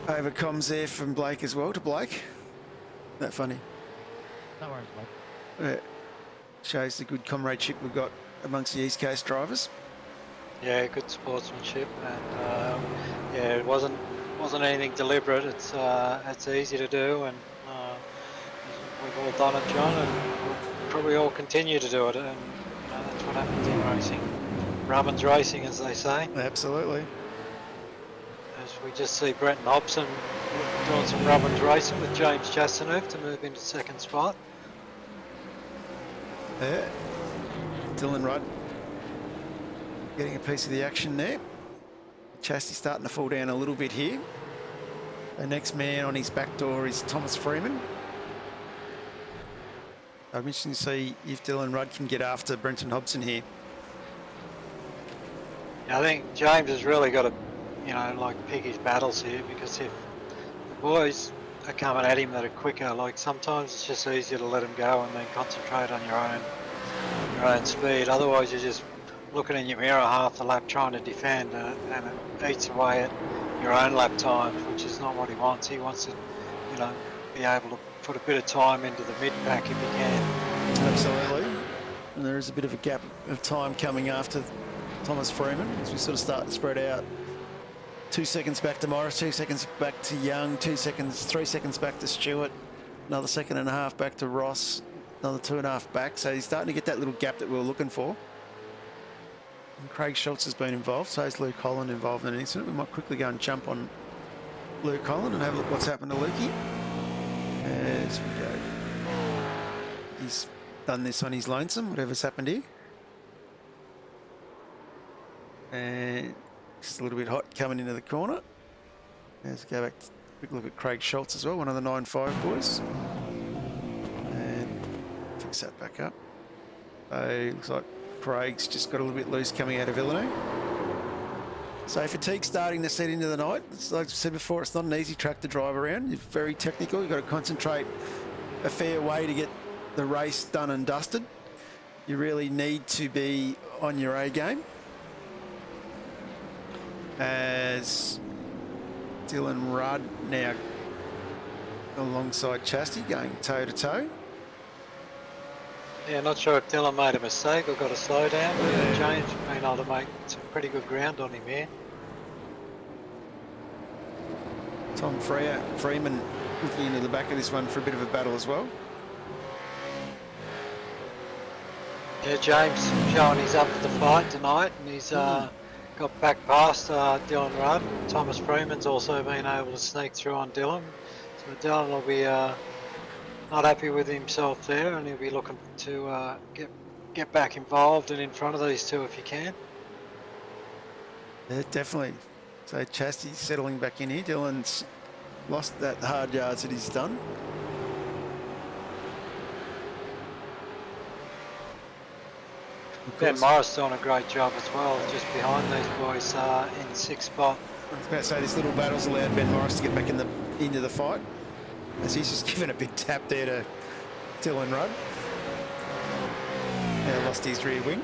over comms there from Blake as well to Blake. That funny. No worries, Blake. Shows the good comradeship we've got amongst the East Coast drivers. Yeah, good sportsmanship, and yeah, it wasn't anything deliberate. It's easy to do, and we've all done it, John, and we'll probably all continue to do it. And that's what happens in racing. Rubbin's racing, as they say. Absolutely. As we just see Brenton Hobson doing some Rubbin's racing with James Chastaneuf to move into second spot. Yeah. Dylan Rudd getting a piece of the action there. Chastity starting to fall down a little bit here. The next man on his back door is Thomas Freeman. I'm interested to see if Dylan Rudd can get after Brenton Hobson here. I think James has really got to, pick his battles here, because if the boys are coming at him that are quicker, like sometimes it's just easier to let him go and then concentrate on your own speed. Otherwise, you're just looking in your mirror half the lap trying to defend, and it eats away at your own lap times, which is not what he wants. He wants to, be able to put a bit of time into the mid pack if he can. Absolutely. And there is a bit of a gap of time coming after Thomas Freeman as we sort of start to spread out. 2 seconds back to Morris, 2 seconds back to Young, 3 seconds back to Stewart, another 1.5 seconds back to Ross, another 2.5 back. So he's starting to get that little gap that we were looking for. And Craig Schultz has been involved, so is Luke Holland involved in an incident. We might quickly go and jump on Luke Holland and have a look what's happened to Lukey. As we go. He's done this on his lonesome, whatever's happened here. And just a little bit hot coming into the corner. Let's go back to a quick look at Craig Schultz as well, one of the 9.5 boys. And fix that back up. So looks like Craig's just got a little bit loose coming out of Villeneuve. So fatigue starting to set into the night. It's like I said before, it's not an easy track to drive around. You're very technical. You've got to concentrate a fair way to get the race done and dusted. You really need to be on your A game. As Dylan Rudd now alongside Chastity going toe to toe. Yeah, not sure if Dylan made a mistake or got a slow down, but James been able to make some pretty good ground on him here. Tom Freeman looking into the back of this one for a bit of a battle as well. Yeah, James showing he's up for the fight tonight, and he's got back past Dylan Rudd. Thomas Freeman's also been able to sneak through on Dylan, so Dylan will be not happy with himself there, and he'll be looking to get back involved and in front of these two if he can. Yeah, definitely. So Chastity's settling back in here. Dylan's lost that hard yards that he's done. Ben Morris doing a great job as well, just behind these boys in 6th spot. I was about to say this little battle's allowed Ben Morris to get back into the fight, as he's just given a big tap there to Dylan Rudd. Now lost his rear wing.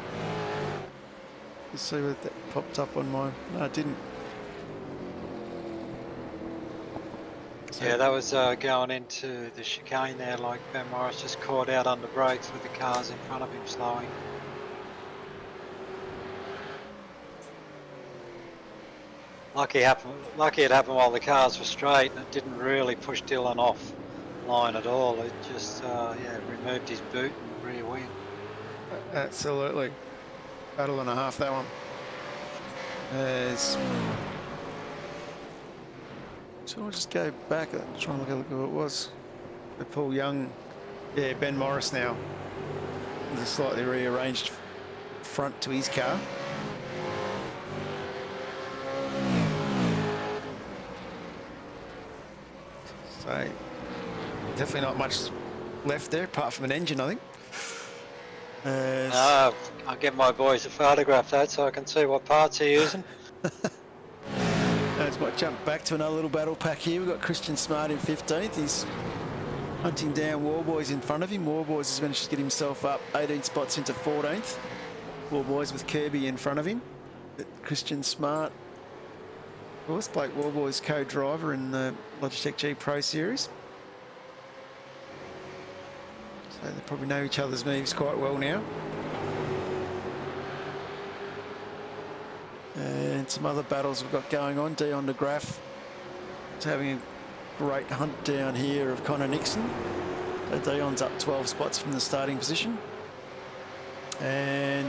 Let's see what that popped up on mine. No, it didn't. Yeah, that was going into the chicane there, like Ben Morris just caught out under brakes with the cars in front of him slowing. Lucky it happened while the cars were straight, and it didn't really push Dylan off line at all. It just removed his boot and rear wing. Absolutely. Battle and a half, that one. So I'll just go back and try and look at who it was. Paul Young, yeah, Ben Morris now. With a slightly rearranged front to his car. So definitely not much left there, apart from an engine, I think. I'll get my boys to photograph that so I can see what parts they're using. Let's might jump back to another little battle pack here. We've got Christian Smart in 15th. He's hunting down Warboys in front of him. Warboys has managed to get himself up 18 spots into 14th. Warboys with Kirby in front of him. But Christian Smart, well, this Blake Warboys co-driver in the Logitech G Pro Series. So they probably know each other's moves quite well now. And some other battles we've got going on. Dion DeGraff is having a great hunt down here of Connor Nixon. So Dion's up 12 spots from the starting position. And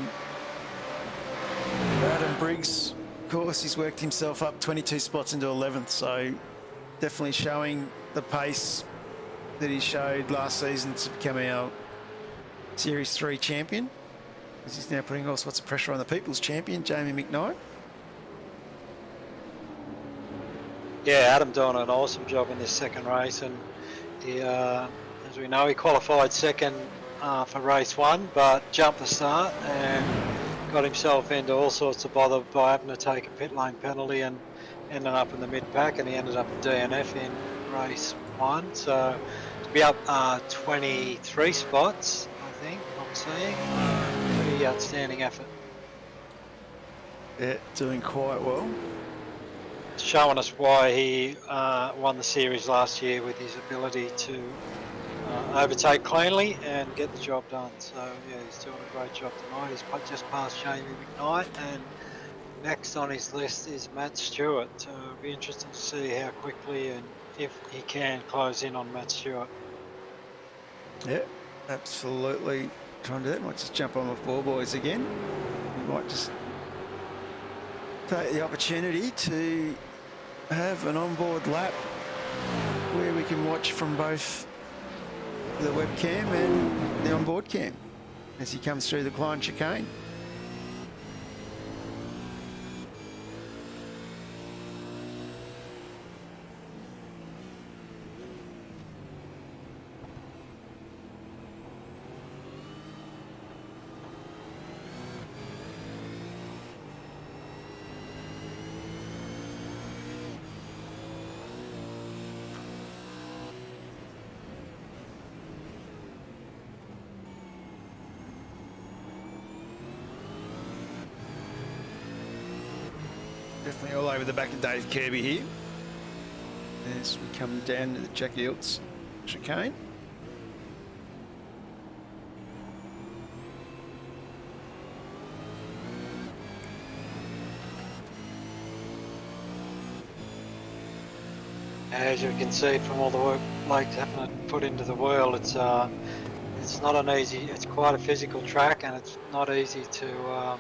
Adam Briggs, of course, he's worked himself up 22 spots into 11th. So definitely showing the pace that he showed last season to become our Series 3 champion. He's now putting all sorts of pressure on the People's Champion, Jamie McKnight. Yeah, Adam doing an awesome job in this second race, and he, as we know, he qualified second for race 1, but jumped the start and got himself into all sorts of bother by having to take a pit lane penalty and ending up in the mid pack, and he ended up a DNF in race 1. So to be up 23 spots, I think I'm seeing, pretty outstanding effort. Yeah, doing quite well. Showing us why he won the series last year, with his ability to overtake cleanly and get the job done. So yeah, he's doing a great job tonight. He's just passed Jamie McKnight, and next on his list is Matt Stewart. So it'll be interesting to see how quickly and if he can close in on Matt Stewart. Yeah, absolutely. Trying to do that. Might just jump on with Warboys again. We might just take the opportunity to have an onboard lap where we can watch from both the webcam and the onboard cam as he comes through the Klein chicane. Definitely all over the back of Dave Kirby here as we come down to the Jackie Iltz chicane. As you can see from all the work Blake's having to put into the wheel, it's not an easy. It's quite a physical track, and it's not easy to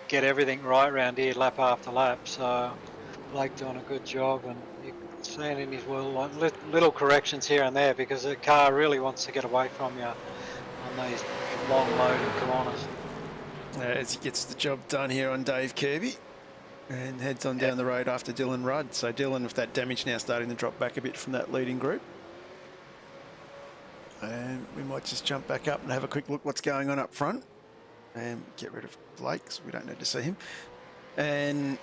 get everything right around here, lap after lap. So Blake doing a good job, and you can see it in his wheel, like little corrections here and there, because the car really wants to get away from you on these long loaded corners. As he gets the job done here on Dave Kirby and heads on down the road after Dylan Rudd. So Dylan, with that damage now starting to drop back a bit from that leading group. And we might just jump back up and have a quick look what's going on up front. And get rid of Blake, so we don't need to see him. And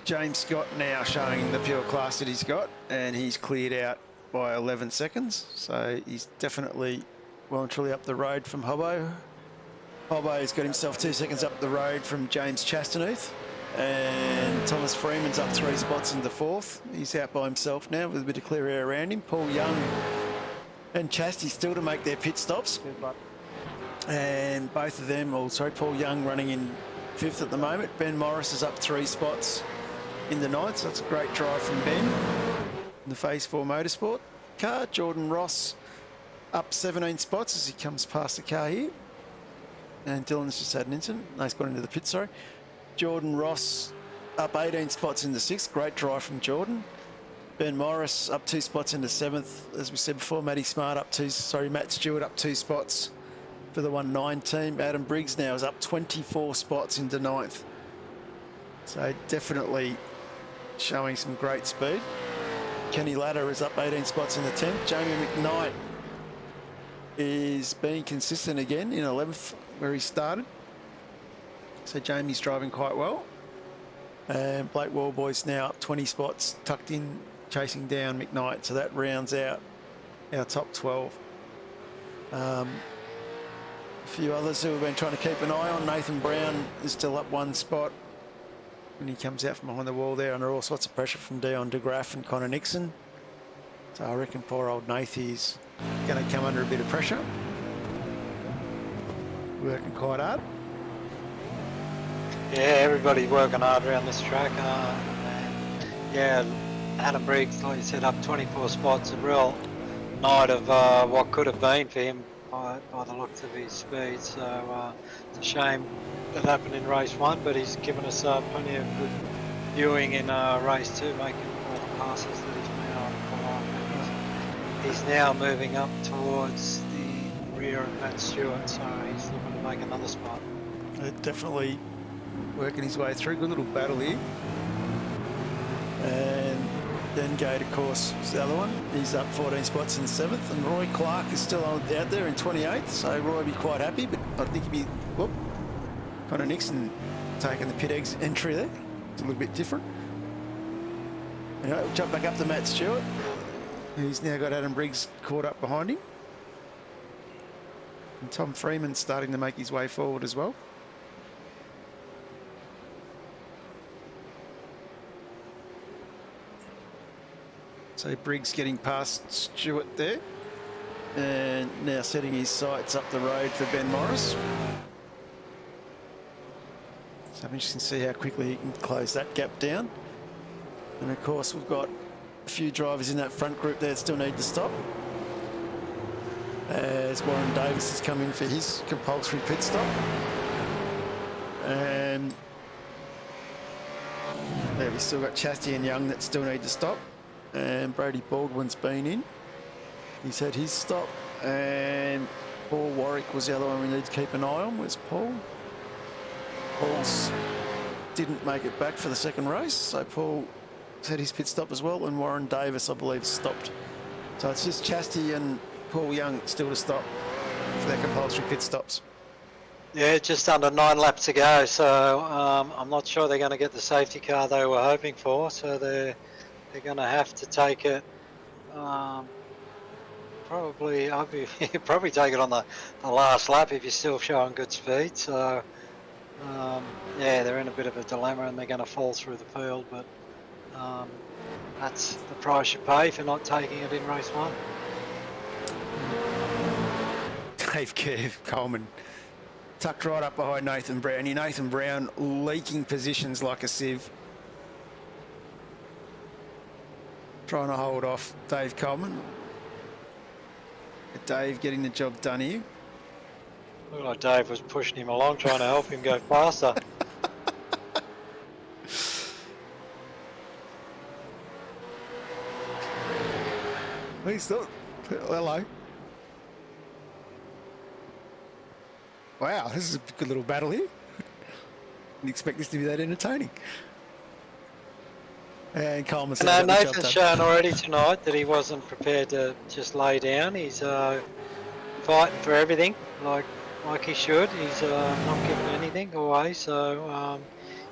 James Scott now showing the pure class that he's got, and he's cleared out by 11 seconds. So he's definitely well and truly up the road from Hobbo. Hobbo's got himself 2 seconds up the road from James Chastaneath. And Thomas Freeman's up 3 spots into 4th. He's out by himself now with a bit of clear air around him. Paul Young and Chasty still to make their pit stops. And both of them, Paul Young running in 5th at the moment. Ben Morris is up 3 spots in the 9th. So that's a great drive from Ben in the Phase 4 Motorsport car. Jordan Ross up 17 spots as he comes past the car here. And Dylan's just had an incident. No, he's gone into the pit, sorry. Jordan Ross up 18 spots into 6th. Great drive from Jordan. Ben Morris up 2 spots into 7th. As we said before, Matt Stewart up 2 spots for the 1-9 team. Adam Briggs now is up 24 spots into 9th. So definitely showing some great speed. Kenny Ladder is up 18 spots in the 10th. Jamie McKnight is being consistent again in 11th where he started. So Jamie's driving quite well. And Blake Wallboy's now up 20 spots, tucked in, chasing down McKnight. So that rounds out our top 12. A few others who we've been trying to keep an eye on. Nathan Brown is still up 1 spot when he comes out from behind the wall there under all sorts of pressure from Dion DeGraff and Connor Nixon. So I reckon poor old Nathy's going to come under a bit of pressure. Working quite hard. Yeah, everybody's working hard around this track. And yeah, Adam Briggs, like you said, up 24 spots. A real night of what could have been for him by the looks of his speed. So it's a shame that happened in race 1, but he's given us plenty of good viewing in race 2, making all the passes that he's been able to pull off. He's now moving up towards the rear of Matt Stewart, so he's looking to make another spot. Definitely working his way through. Good little battle here. And then Gate, of course, is the other one. He's up 14 spots in 7th. And Roy Clark is still out there in 28th. So Roy will be quite happy, but I think he'd be... Whoop. Connor Nixon taking the pit exit entry there. It's a little bit different. Anyway, we'll jump back up to Matt Stewart. He's now got Adam Briggs caught up behind him. And Tom Freeman's starting to make his way forward as well. So Briggs getting past Stewart there. And now setting his sights up the road for Ben Morris. So I'm interested to see how quickly he can close that gap down. And of course we've got a few drivers in that front group there that still need to stop. As Warren Davis has come in for his compulsory pit stop. And there we've still got Chasty and Young that still need to stop. And Brady Baldwin's been in. He's had his stop. And Paul Warwick was the other one we need to keep an eye on. Where's Paul? Paul's didn't make it back for the second race. So Paul had his pit stop as well. And Warren Davis, I believe, stopped. So it's just Chasty and Paul Young still to stop for their compulsory pit stops. Yeah, just under 9 laps to go. So I'm not sure they're going to get the safety car they were hoping for. So they're going to have to take it, probably take it on the last lap if you're still showing good speed. So, yeah, they're in a bit of a dilemma and they're going to fall through the field. But that's the price you pay for not taking it in race 1. Dave Kev Coleman tucked right up behind Nathan Brown. Nathan Brown leaking positions like a sieve. trying to hold off Dave Coleman. Dave getting the job done here. Looked like Dave was pushing him along, trying to help him go faster. He's not. Hello. Wow, this is a good little battle here. Didn't expect this to be that entertaining. And Coleman said, No, Nathan's shown already tonight that he wasn't prepared to just lay down. He's fighting for everything, like he should. He's not giving anything away. So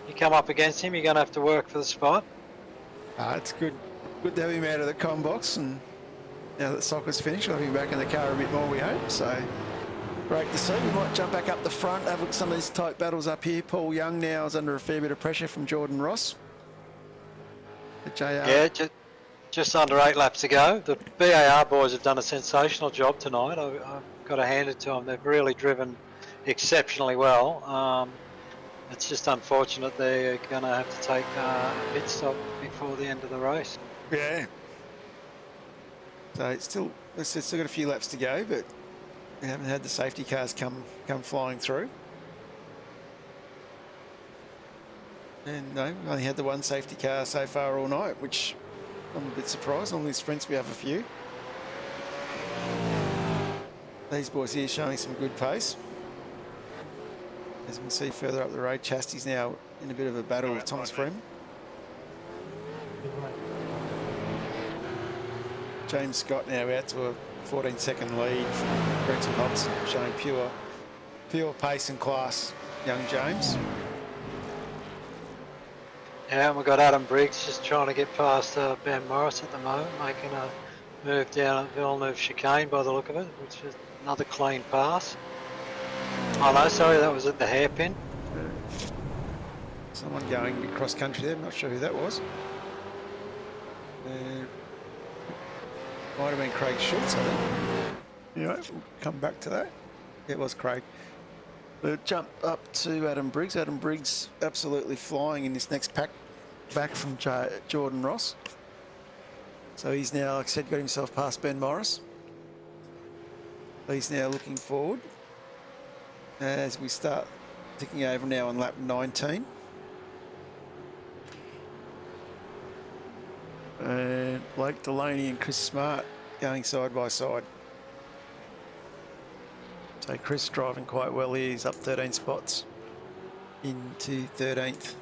you come up against him, you're going to have to work for the spot. It's good to have him out of the com box, and now that soccer's finished, we'll have him back in the car a bit more, we hope. So great to see. We might jump back up the front, have a look at some of these tight battles up here. Paul Young now is under a fair bit of pressure from Jordan Ross. The JR. Yeah, just under 8 laps to go. The BAR boys have done a sensational job tonight. I've got to hand it to them. They've really driven exceptionally well. It's just unfortunate they're going to have to take a pit stop before the end of the race. Yeah. So it's still got a few laps to go, but we haven't had the safety cars come flying through. And no, we only had the one safety car so far all night, which I'm a bit surprised. Normally sprints we have a few. These boys here showing some good pace. As you can see further up the road, Chastity's now in a bit of a battle with Thomas Freeman. James Scott now out to a 14-second lead from Brenton Hobson, showing pure pace and class, young James. Yeah, and we've got Adam Briggs just trying to get past Ben Morris at the moment, making a move down at Villeneuve chicane by the look of it, which is another clean pass. Oh no, sorry, that was at the hairpin. Someone going across country there, I'm not sure who that was. Might have been Craig Schultz, I think. Anyway, we'll come back to that. It was Craig. We'll jump up to Adam Briggs. Adam Briggs absolutely flying in this next pack back from Jordan Ross. So he's now, like I said, got himself past Ben Morris. He's now looking forward as we start ticking over now on lap 19. And Blake Delaney and Chris Smart going side by side. So Chris driving quite well here. He's up 13 spots into 13th.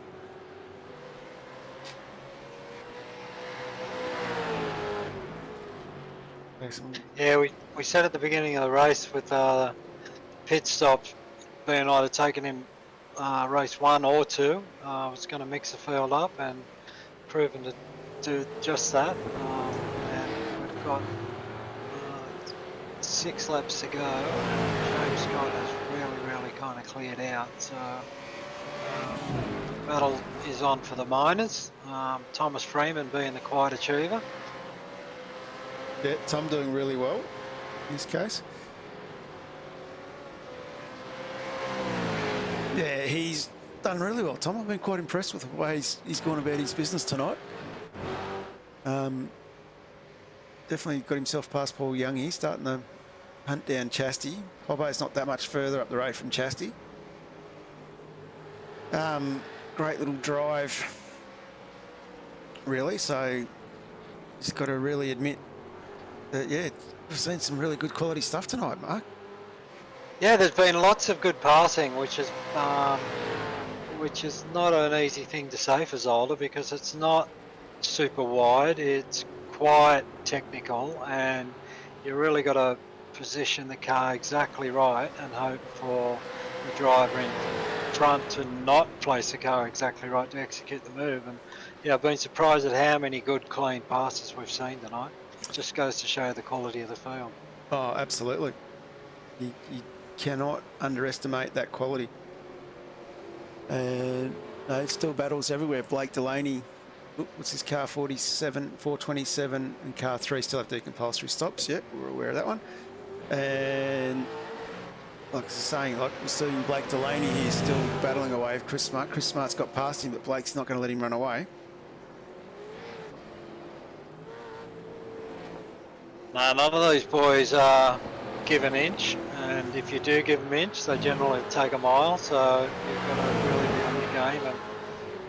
Yeah, we said at the beginning of the race with pit stops being either taken in race 1 or 2, was going to mix the field up, and proven to do just that. And we've got 6 laps to go. James Scott has really kind of cleared out. So battle is on for the minors. Thomas Freeman being the quiet achiever. Yeah, Tom doing really well in this case. Yeah, he's done really well, Tom. I've been quite impressed with the way he's gone about his business tonight. Definitely got himself past Paul Young here, starting to hunt down Chastity. Hobbo's not that much further up the road from Chastity. Great little drive, really. So just got to really admit that, yeah, we've seen some really good quality stuff tonight, Mark. Yeah, there's been lots of good passing, which is not an easy thing to say for Zolder, because it's not super wide. It's quite technical, and you really got to position the car exactly right and hope for the driver in front to not place the car exactly right to execute the move. And yeah, I've been surprised at how many good clean passes we've seen tonight. It just goes to show the quality of the field. Oh, absolutely. You cannot underestimate that quality. And no, still battles everywhere. Blake Delaney, what's his car, 427, and car 3 still have to do compulsory stops. Yep, we're aware of that one. And like I was saying, like we're seeing Blake Delaney here still battling away with Chris Smart. Chris Smart's got past him, but Blake's not going to let him run away. No, none of these boys give an inch, and if you do give them an inch, they generally take a mile, so you've got to really be on your game.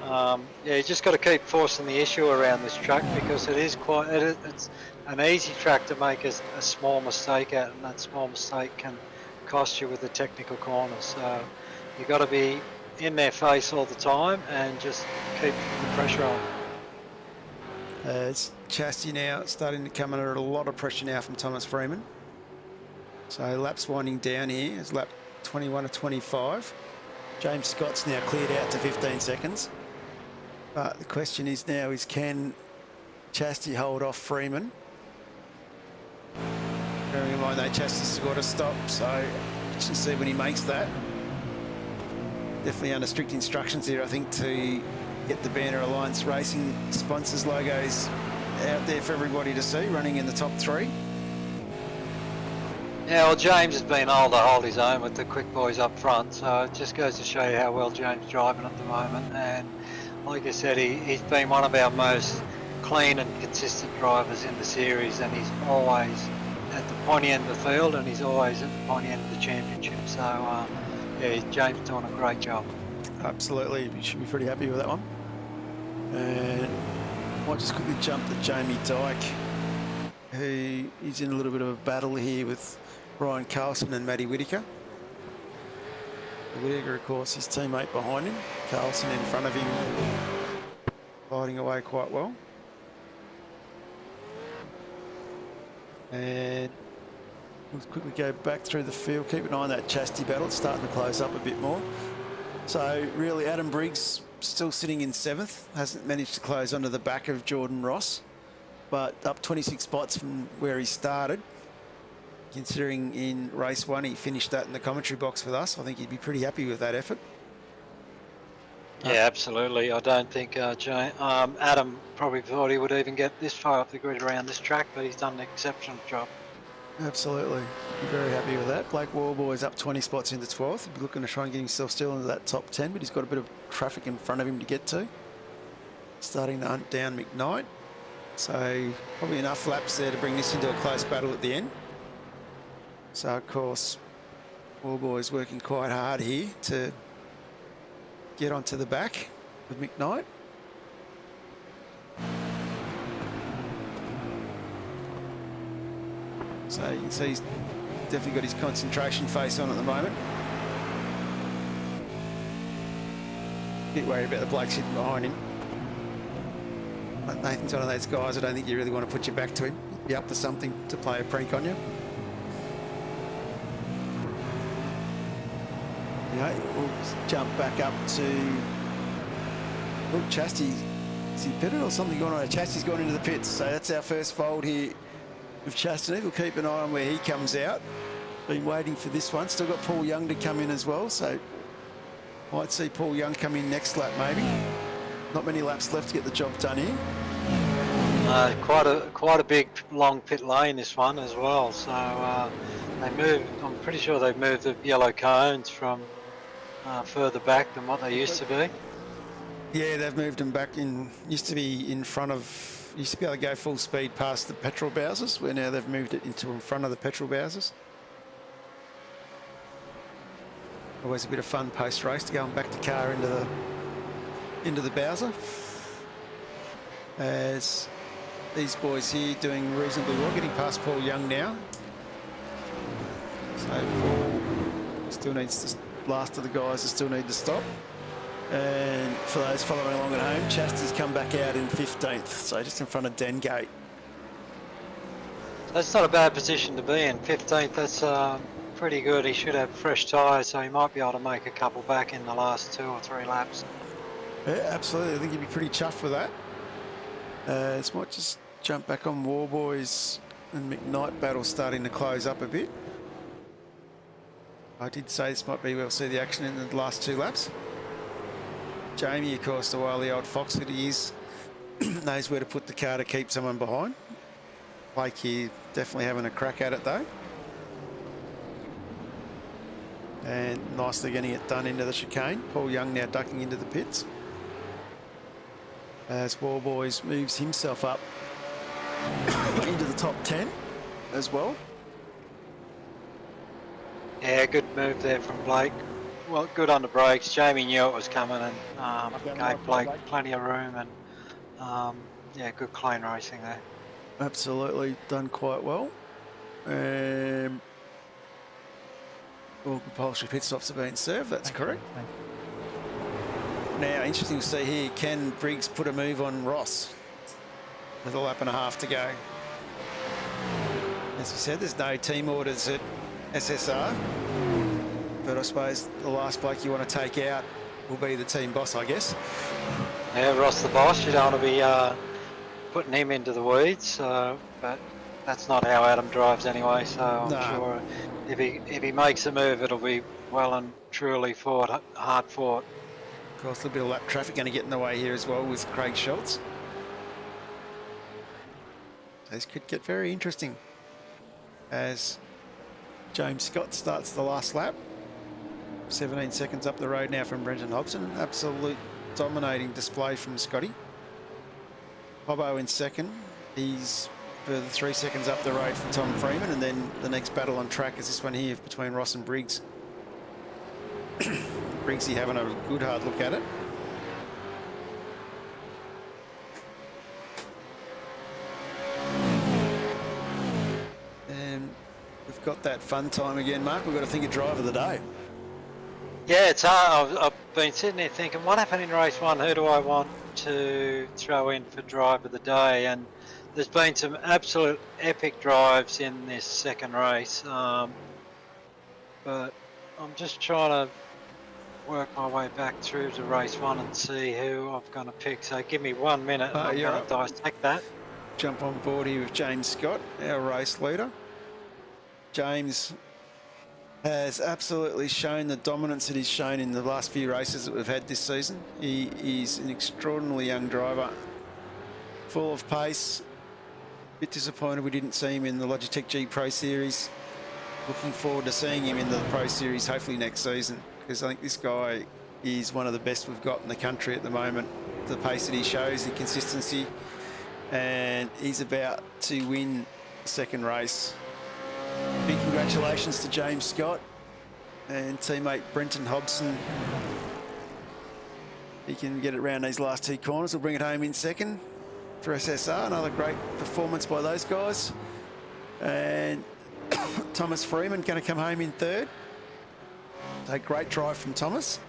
And yeah, you just got to keep forcing the issue around this track, because it's an easy track to make a small mistake at, and that small mistake can cost you with the technical corners. So you've got to be in their face all the time and just keep the pressure on. It's Chastity now starting to come under a lot of pressure now from Thomas Freeman. So laps winding down here is lap 21 to 25. James Scott's now cleared out to 15 seconds. But the question is now is, can Chastity hold off Freeman? Bearing in mind though, Chastity's got to stop, so you should see when he makes that. Definitely under strict instructions here, I think, to get the Banner Alliance Racing sponsors logos out there for everybody to see, running in the top 3. Yeah, well, James has been able to hold his own with the quick boys up front, so it just goes to show you how well James is driving at the moment. And like I said, he's been one of our most clean and consistent drivers in the series, and he's always at the pointy end of the field, and he's always at the pointy end of the championship. So yeah, James is doing a great job. Absolutely, you should be pretty happy with that one. And I might just quickly jump to Jamie Dyke, who is in a little bit of a battle here with Ryan Carlson and Matty Whitaker. Whitaker, of course, his teammate behind him. Carlson in front of him, fighting away quite well. And let's quickly go back through the field. Keep an eye on that Chastity battle. It's starting to close up a bit more. So really, Adam Briggs still sitting in 7th. Hasn't managed to close onto the back of Jordan Ross, but up 26 spots from where he started. Considering in race 1 he finished that in the commentary box with us, I think he'd be pretty happy with that effort. Yeah, absolutely. I don't think Adam probably thought he would even get this far up the grid around this track, but he's done an exceptional job. Absolutely. Be very happy with that. Blake Warboy's up 20 spots into 12th. He'll be looking to try and get himself still into that top 10, but he's got a bit of traffic in front of him to get to. Starting to hunt down McKnight. So probably enough laps there to bring this into a close battle at the end. So of course, Warboy's working quite hard here to get onto the back of McKnight. So you can see he's definitely got his concentration face on at the moment. Bit worried about the bloke sitting behind him. But Nathan's one of those guys I don't think you really want to put your back to him. He'd be up to something to play a prank on you. Okay, we'll jump back up to... Oh, Chastity. Is he pitted or something going on? Chastity's gone into the pits. So that's our first fold here with Chastity. We'll keep an eye on where he comes out. Been waiting for this one. Still got Paul Young to come in as well. So might see Paul Young come in next lap maybe. Not many laps left to get the job done here. Quite a big long pit lane this one as well. So they moved. I'm pretty sure they've moved the yellow cones from further back than what they used to be. Yeah, they've moved them back in. Used to be in front of. Used to be able to go full speed past the petrol Bowsers, where now they've moved it into in front of the petrol Bowsers. Always a bit of fun post race to go and back the car into the Bowser. As these boys here doing reasonably well, getting past Paul Young now. So Paul still needs to, last of the guys that still need to stop. And for those following along at home, Chastity's come back out in 15th, so just in front of Dengate. That's not a bad position to be in. 15th, that's pretty good. He should have fresh tyres, so he might be able to make a couple back in the last 2 or 3 laps. Yeah, absolutely. I think he'd be pretty chuffed with that. This might just jump back on Warboys and McKnight battle starting to close up a bit. I did say this might be we'll see the action in the last 2 laps. Jamie, of course, the wily old fox that he is, knows where to put the car to keep someone behind. Blake here definitely having a crack at it though. And nicely getting it done into the chicane. Paul Young now ducking into the pits. As Warboys moves himself up into the top 10. as well. Yeah, good move there from Blake. Well, good on the brakes. Jamie knew it was coming and gave Blake plenty of room, and yeah, good clean racing there. Absolutely done quite well. All compulsory pit stops have been served, that's correct. Now, interesting to see here, can Briggs put a move on Ross with a lap and a half to go? As we said, there's no team orders at SSR, but I suppose the last bloke you want to take out will be the team boss, I guess. Yeah, Ross the boss, you don't want to be putting him into the weeds, but that's not how Adam drives anyway, so I'm sure if he makes a move, it'll be well and truly fought, hard fought. Of course, a little bit of lap traffic going to get in the way here as well with Craig Schultz. This could get very interesting as James Scott starts the last lap. 17 seconds up the road now from Brenton Hobson. Absolute dominating display from Scotty. Hobbo in second. He's further 3 seconds up the road from Tom Freeman, and then the next battle on track is this one here between Ross and Briggs. Briggsy having a good hard look at it. And we've got that fun time again, Mark. We've got to think of drive of the day. Yeah, it's hard. I've been sitting there thinking, what happened in race one? Who do I want to throw in for drive of the day? And there's been some absolute epic drives in this second race. But I'm just trying to work my way back through to race one and see who I'm going to pick. So give me 1 minute and I'm going to dissect that. Jump on board here with James Scott, our race leader. James has absolutely shown the dominance that he's shown in the last few races that we've had this season. He is an extraordinarily young driver, full of pace. A bit disappointed we didn't see him in the Logitech G Pro Series. Looking forward to seeing him in the Pro Series hopefully next season, because I think this guy is one of the best we've got in the country at the moment. The pace that he shows, the consistency, and he's about to win the second race. Big congratulations to James Scott and teammate Brenton Hobson. He can get it around these last two corners. We'll bring it home in second for SSR. Another great performance by those guys. And Thomas Freeman going to come home in third. A great drive from Thomas.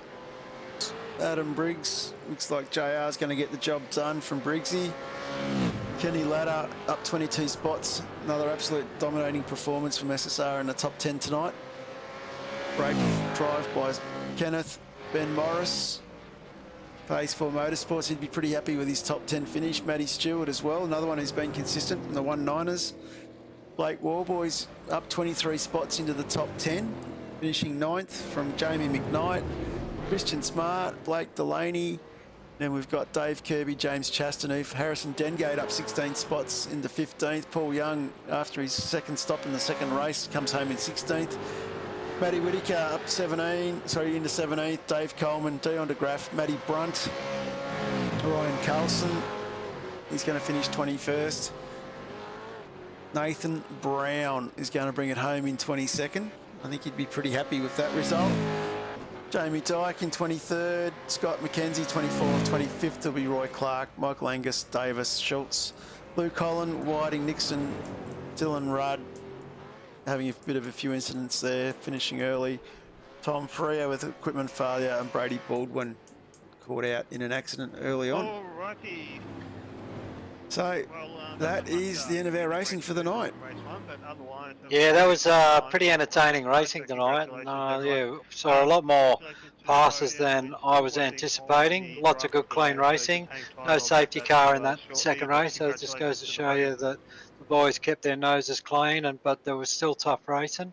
Adam Briggs, looks like JR's going to get the job done from Briggsy. Kenny Ladder up 22 spots. Another absolute dominating performance from SSR in the top 10 tonight. Great drive by Kenneth. Ben Morris, Phase 4 Motorsports, he'd be pretty happy with his top 10 finish. Matty Stewart as well, another one who's been consistent in the 1-9ers. Blake Warboys up 23 spots into the top 10, finishing 9th from Jamie McKnight. Christian Smart, Blake Delaney. Then we've got Dave Kirby, James Chastanoof, Harrison Dengate up 16 spots into 15th. Paul Young, after his second stop in the second race, comes home in 16th. Matty Whitaker up into 17th. Dave Coleman, Dion de Graaf, Matty Brunt, Ryan Carlson. He's going to finish 21st. Nathan Brown is going to bring it home in 22nd. I think he'd be pretty happy with that result. Jamie Dyke in 23rd, Scott McKenzie 24th, 25th will be Roy Clark, Michael Angus, Davis, Schultz, Luke Holland, Whiting, Nixon, Dylan Rudd, having a bit of a few incidents there, finishing early. Tom Freo with equipment failure, and Brady Baldwin caught out in an accident early on. Alrighty. So that is the end of our racing for the night. Yeah, that was pretty entertaining racing tonight. And, yeah, saw a lot more passes than I was anticipating. Lots of good, clean racing. No safety car in that second race, so it just goes to show you that the boys kept their noses clean, but there was still tough racing.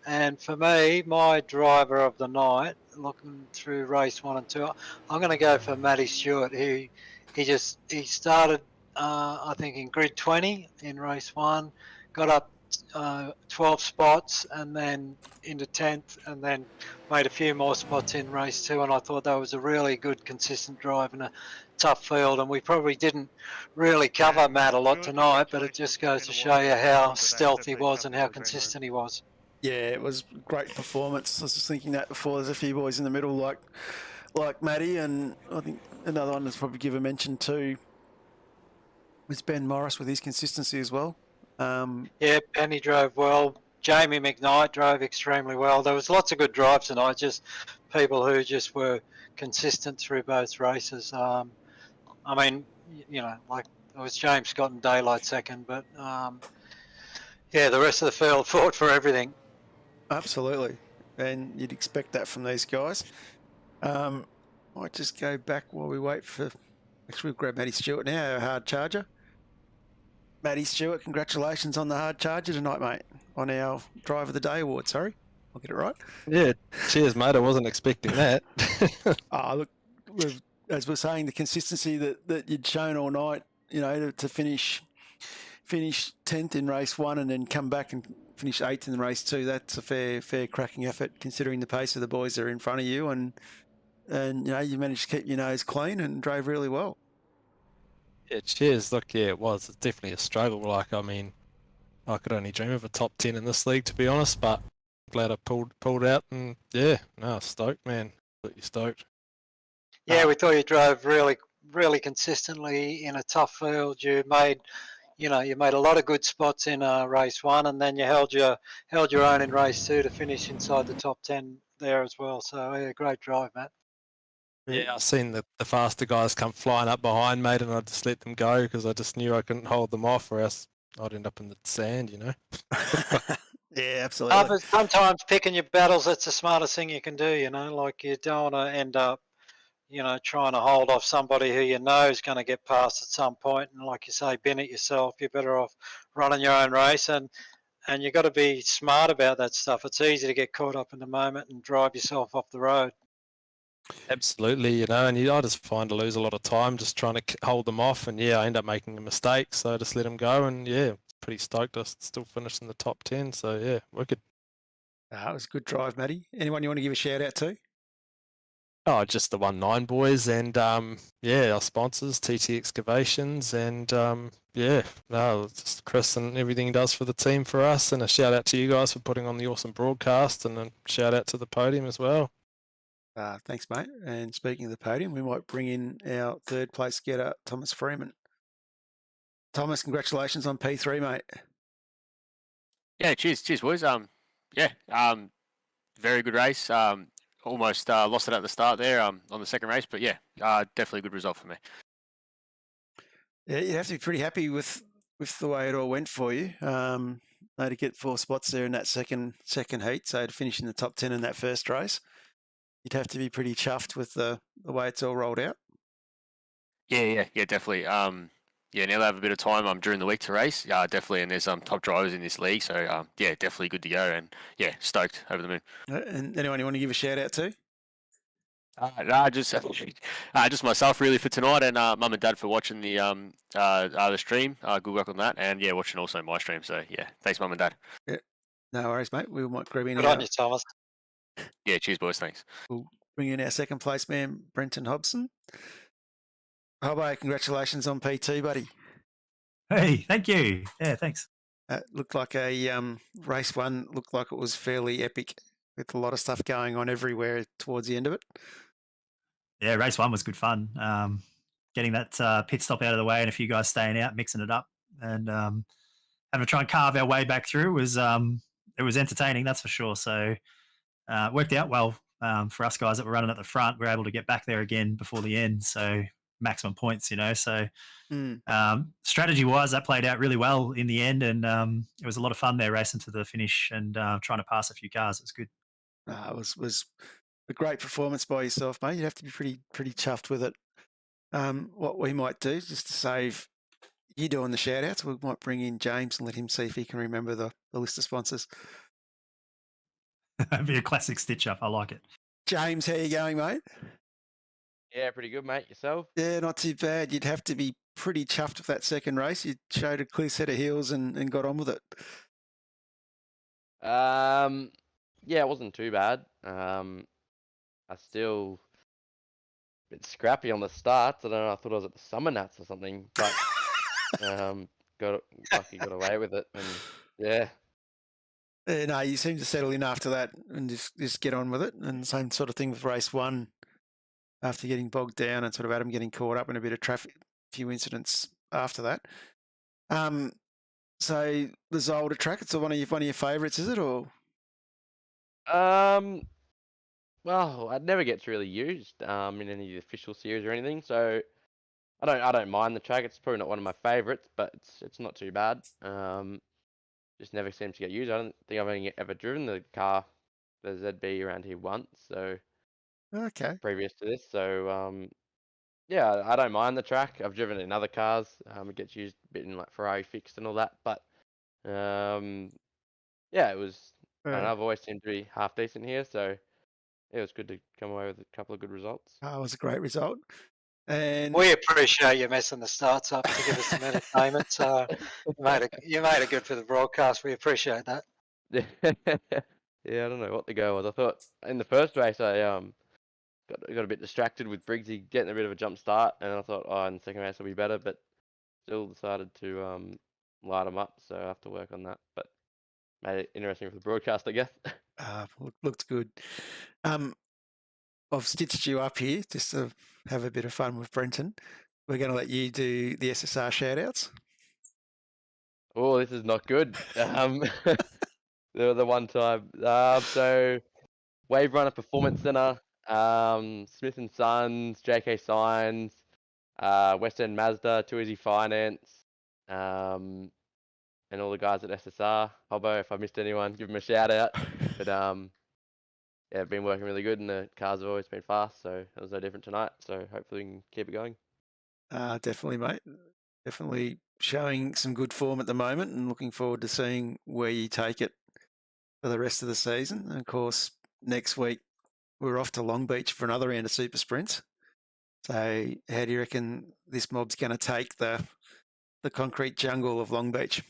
And for me, my driver of the night, looking through race 1 and 2, I'm going to go for Matty Stewart. He started, I think, in grid 20 in race 1, got up 12 spots and then into 10th, and then made a few more spots in race 2, and I thought that was a really good consistent drive in a tough field, and we probably didn't really cover Matt a lot tonight, but it just goes to show you how stealthy he was and how consistent he was. Yeah, it was a great performance. I was just thinking that before. There's a few boys in the middle like Matty, and I think another one that's probably give a mention too was Ben Morris with his consistency as well. Yeah, Penny drove well. Jamie McKnight drove extremely well. There was lots of good drives tonight, just people who just were consistent through both races. I mean, you know, like it was James Scott and Daylight second, but yeah, the rest of the field fought for everything. Absolutely, and you'd expect that from these guys. Might just go back while we wait for... Actually, we'll grab Matty Stewart now, our hard charger. Matty Stewart, congratulations on the hard charger tonight, mate, on our Drive of the Day award. Sorry, I'll get it right. Yeah, cheers, mate. I wasn't expecting that. Look, as we're saying, the consistency that you'd shown all night, you know, to finish 10th in race 1 and then come back and finish 8th in race 2, that's a fair cracking effort considering the pace of the boys that are in front of you, and you know, you managed to keep your nose clean and drove really well. Yeah, cheers. Look, yeah, it was. It's definitely a struggle. Like, I mean, I could only dream of a top 10 in this league, to be honest, but glad I pulled out, and yeah, no, stoked, man. Absolutely stoked. Yeah, we thought you drove really, really consistently in a tough field. You made a lot of good spots in race 1, and then you held your own in race 2 to finish inside the top 10 there as well. So yeah, great drive, Matt. Yeah, I seen the faster guys come flying up behind, mate, and I just let them go because I just knew I couldn't hold them off, or else I'd end up in the sand, you know. Yeah, absolutely. But sometimes picking your battles, that's the smartest thing you can do, you know. Like, you don't want to end up, you know, trying to hold off somebody who you know is going to get past at some point, and like you say, bin it yourself. You're better off running your own race, and you've got to be smart about that stuff. It's easy to get caught up in the moment and drive yourself off the road. Absolutely, you know, and I just find I lose a lot of time just trying to hold them off, and yeah, I end up making a mistake, so I just let them go, and yeah, pretty stoked I still finished in the top 10, so yeah, wicked. That was a good drive, Matty. Anyone you want to give a shout out to? Oh, just the 19 boys, and yeah, our sponsors, TT Excavations, and yeah, no, it's just Chris and everything he does for the team for us, and a shout out to you guys for putting on the awesome broadcast, and a shout out to the podium as well. Thanks, mate. And speaking of the podium, we might bring in our third place getter, Thomas Freeman. Thomas, congratulations on P3, mate. Yeah, cheers, boys. Very good race. Almost lost it at the start there on the second race, but yeah, definitely a good result for me. Yeah, you have to be pretty happy with the way it all went for you. To get 4 spots there in that second heat, so to finish in the top 10 in that first race, you'd have to be pretty chuffed with the way it's all rolled out. Yeah, definitely. Now they have a bit of time during the week to race. Definitely, and there's top drivers in this league, so yeah, definitely good to go, and yeah, stoked, over the moon. And anyone you want to give a shout out to? Just myself really for tonight, and mum and dad for watching the stream. Good work on that, and yeah, watching also my stream. So yeah, thanks, mum and dad. Yeah, no worries, mate. We might grab in. Good on you, Thomas. Yeah, cheers, boys. Thanks. We'll bring in our second place man, Brenton Hobson. Hobbo, congratulations on P2, buddy. Hey, thank you. Yeah, thanks. Looked like a race 1. Looked like it was fairly epic with a lot of stuff going on everywhere towards the end of it. Yeah, race 1 was good fun. Getting that pit stop out of the way and a few guys staying out, mixing it up, and having to try and carve our way back through was it was entertaining, that's for sure. So worked out well for us guys that were running at the front. We were able to get back there again before the end, so maximum points, you know. So strategy-wise, that played out really well in the end, and it was a lot of fun there racing to the finish and trying to pass a few cars. It was good. It was a great performance by yourself, mate. You'd have to be pretty chuffed with it. What we might do, just to save you doing the shout-outs, we might bring in James and let him see if he can remember the list of sponsors. That'd be a classic stitch-up. I like it. James, how you going, mate? Yeah, pretty good, mate. Yourself? Yeah, not too bad. You'd have to be pretty chuffed with that second race. You showed a clear set of heels and got on with it. Yeah, it wasn't too bad. I still a bit scrappy on the starts. I don't know. I thought I was at the Summer Nats or something, but got away with it, and yeah. No, you seem to settle in after that and just get on with it. And same sort of thing with race one, after getting bogged down and sort of Adam getting caught up in a bit of traffic, a few incidents after that. So the Zolder track, it's one of your favourites, is it, or? Well, it never gets really used in any of the official series or anything, so I don't mind the track. It's probably not one of my favourites, but it's not too bad. Just never seems to get used. I don't think I've ever driven the car, the ZB around here once. So okay, previous to this, so yeah, I don't mind the track. I've driven it in other cars. It gets used a bit in like Ferrari Fixed and all that, but yeah, it was. I don't know, I've always seemed to be half decent here, so it was good to come away with a couple of good results. It was a great result. And we appreciate you messing the starts up to give us some entertainment. So you made it good for the broadcast. We appreciate that. Yeah, I don't know what the go was. I thought in the first race I got a bit distracted with Briggsy getting a bit of a jump start, and I thought, in the second race will be better, but still decided to light them up. So I have to work on that. But made it interesting for the broadcast, I guess. Looked good. I've stitched you up here just to have a bit of fun with Brenton. We're going to let you do the SSR shout-outs. Oh, this is not good. The one time. So, Wave Runner Performance Center, Smith & Sons, JK Signs, West End Mazda, Too Easy Finance, and all the guys at SSR. Hobbo, if I missed anyone, give them a shout-out. But, yeah, I've been working really good, and the cars have always been fast, so it was no different tonight. So hopefully we can keep it going. Definitely, mate. Definitely showing some good form at the moment, and looking forward to seeing where you take it for the rest of the season. And of course, next week we're off to Long Beach for another round of Super Sprints. So how do you reckon this mob's going to take the concrete jungle of Long Beach?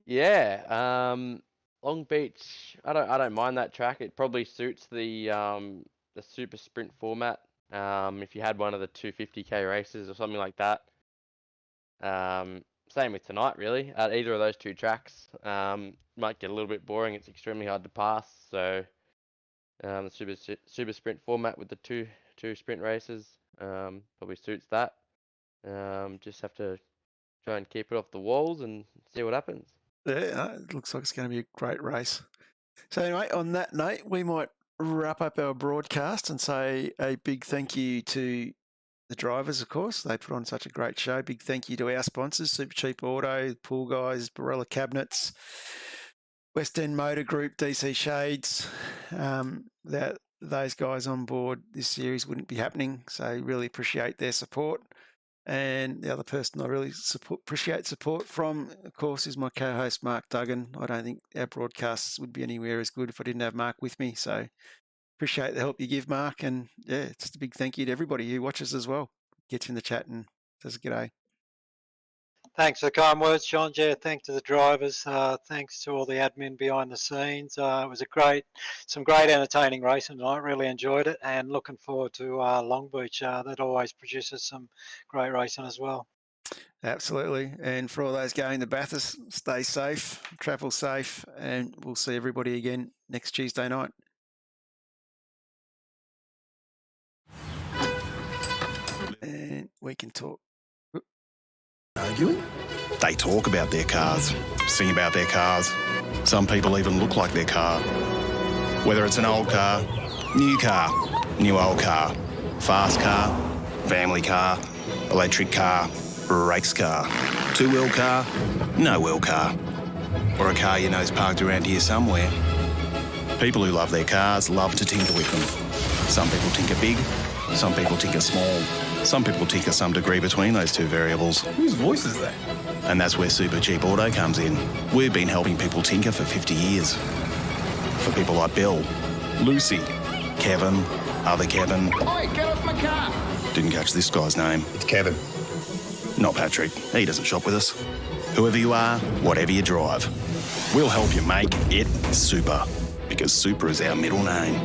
Yeah, Long Beach. I don't mind that track. It probably suits the super sprint format. If you had one of the 250k races or something like that. Same with tonight, really. At either of those two tracks, might get a little bit boring. It's extremely hard to pass. So the super sprint format with the two sprint races probably suits that. Just have to try and keep it off the walls and see what happens. Yeah, it looks like it's going to be a great race. So anyway, on that note, we might wrap up our broadcast and say a big thank you to the drivers, of course. They put on such a great show. Big thank you to our sponsors, Supercheap Auto, Pool Guys, Barella Cabinets, West End Motor Group, DC Shades. That those guys on board this series wouldn't be happening. So really appreciate their support. And the other person I really appreciate support from, of course, is my co-host, Mark Duggan. I don't think our broadcasts would be anywhere as good if I didn't have Mark with me. So appreciate the help you give, Mark. And yeah, just a big thank you to everybody who watches as well. Gets in the chat and says g'day. Thanks for the kind words, John. Yeah, thanks to the drivers. Thanks to all the admin behind the scenes. It was some great entertaining racing tonight. Really enjoyed it, and looking forward to Long Beach. That always produces some great racing as well. Absolutely. And for all those going to Bathurst, stay safe, travel safe, and we'll see everybody again next Tuesday night. And we can talk. Arguing? They talk about their cars, sing about their cars. Some people even look like their car. Whether it's an old car, new old car, fast car, family car, electric car, race car, two-wheel car, no-wheel car, or a car you know's parked around here somewhere. People who love their cars love to tinker with them. Some people tinker big, some people tinker small. Some people tinker some degree between those two variables. Whose voice is that? And that's where Supercheap Auto comes in. We've been helping people tinker for 50 years. For people like Bill, Lucy, Kevin, other Kevin. Oi, get off my car! Didn't catch this guy's name. It's Kevin. Not Patrick. He doesn't shop with us. Whoever you are, whatever you drive. We'll help you make it super, because super is our middle name.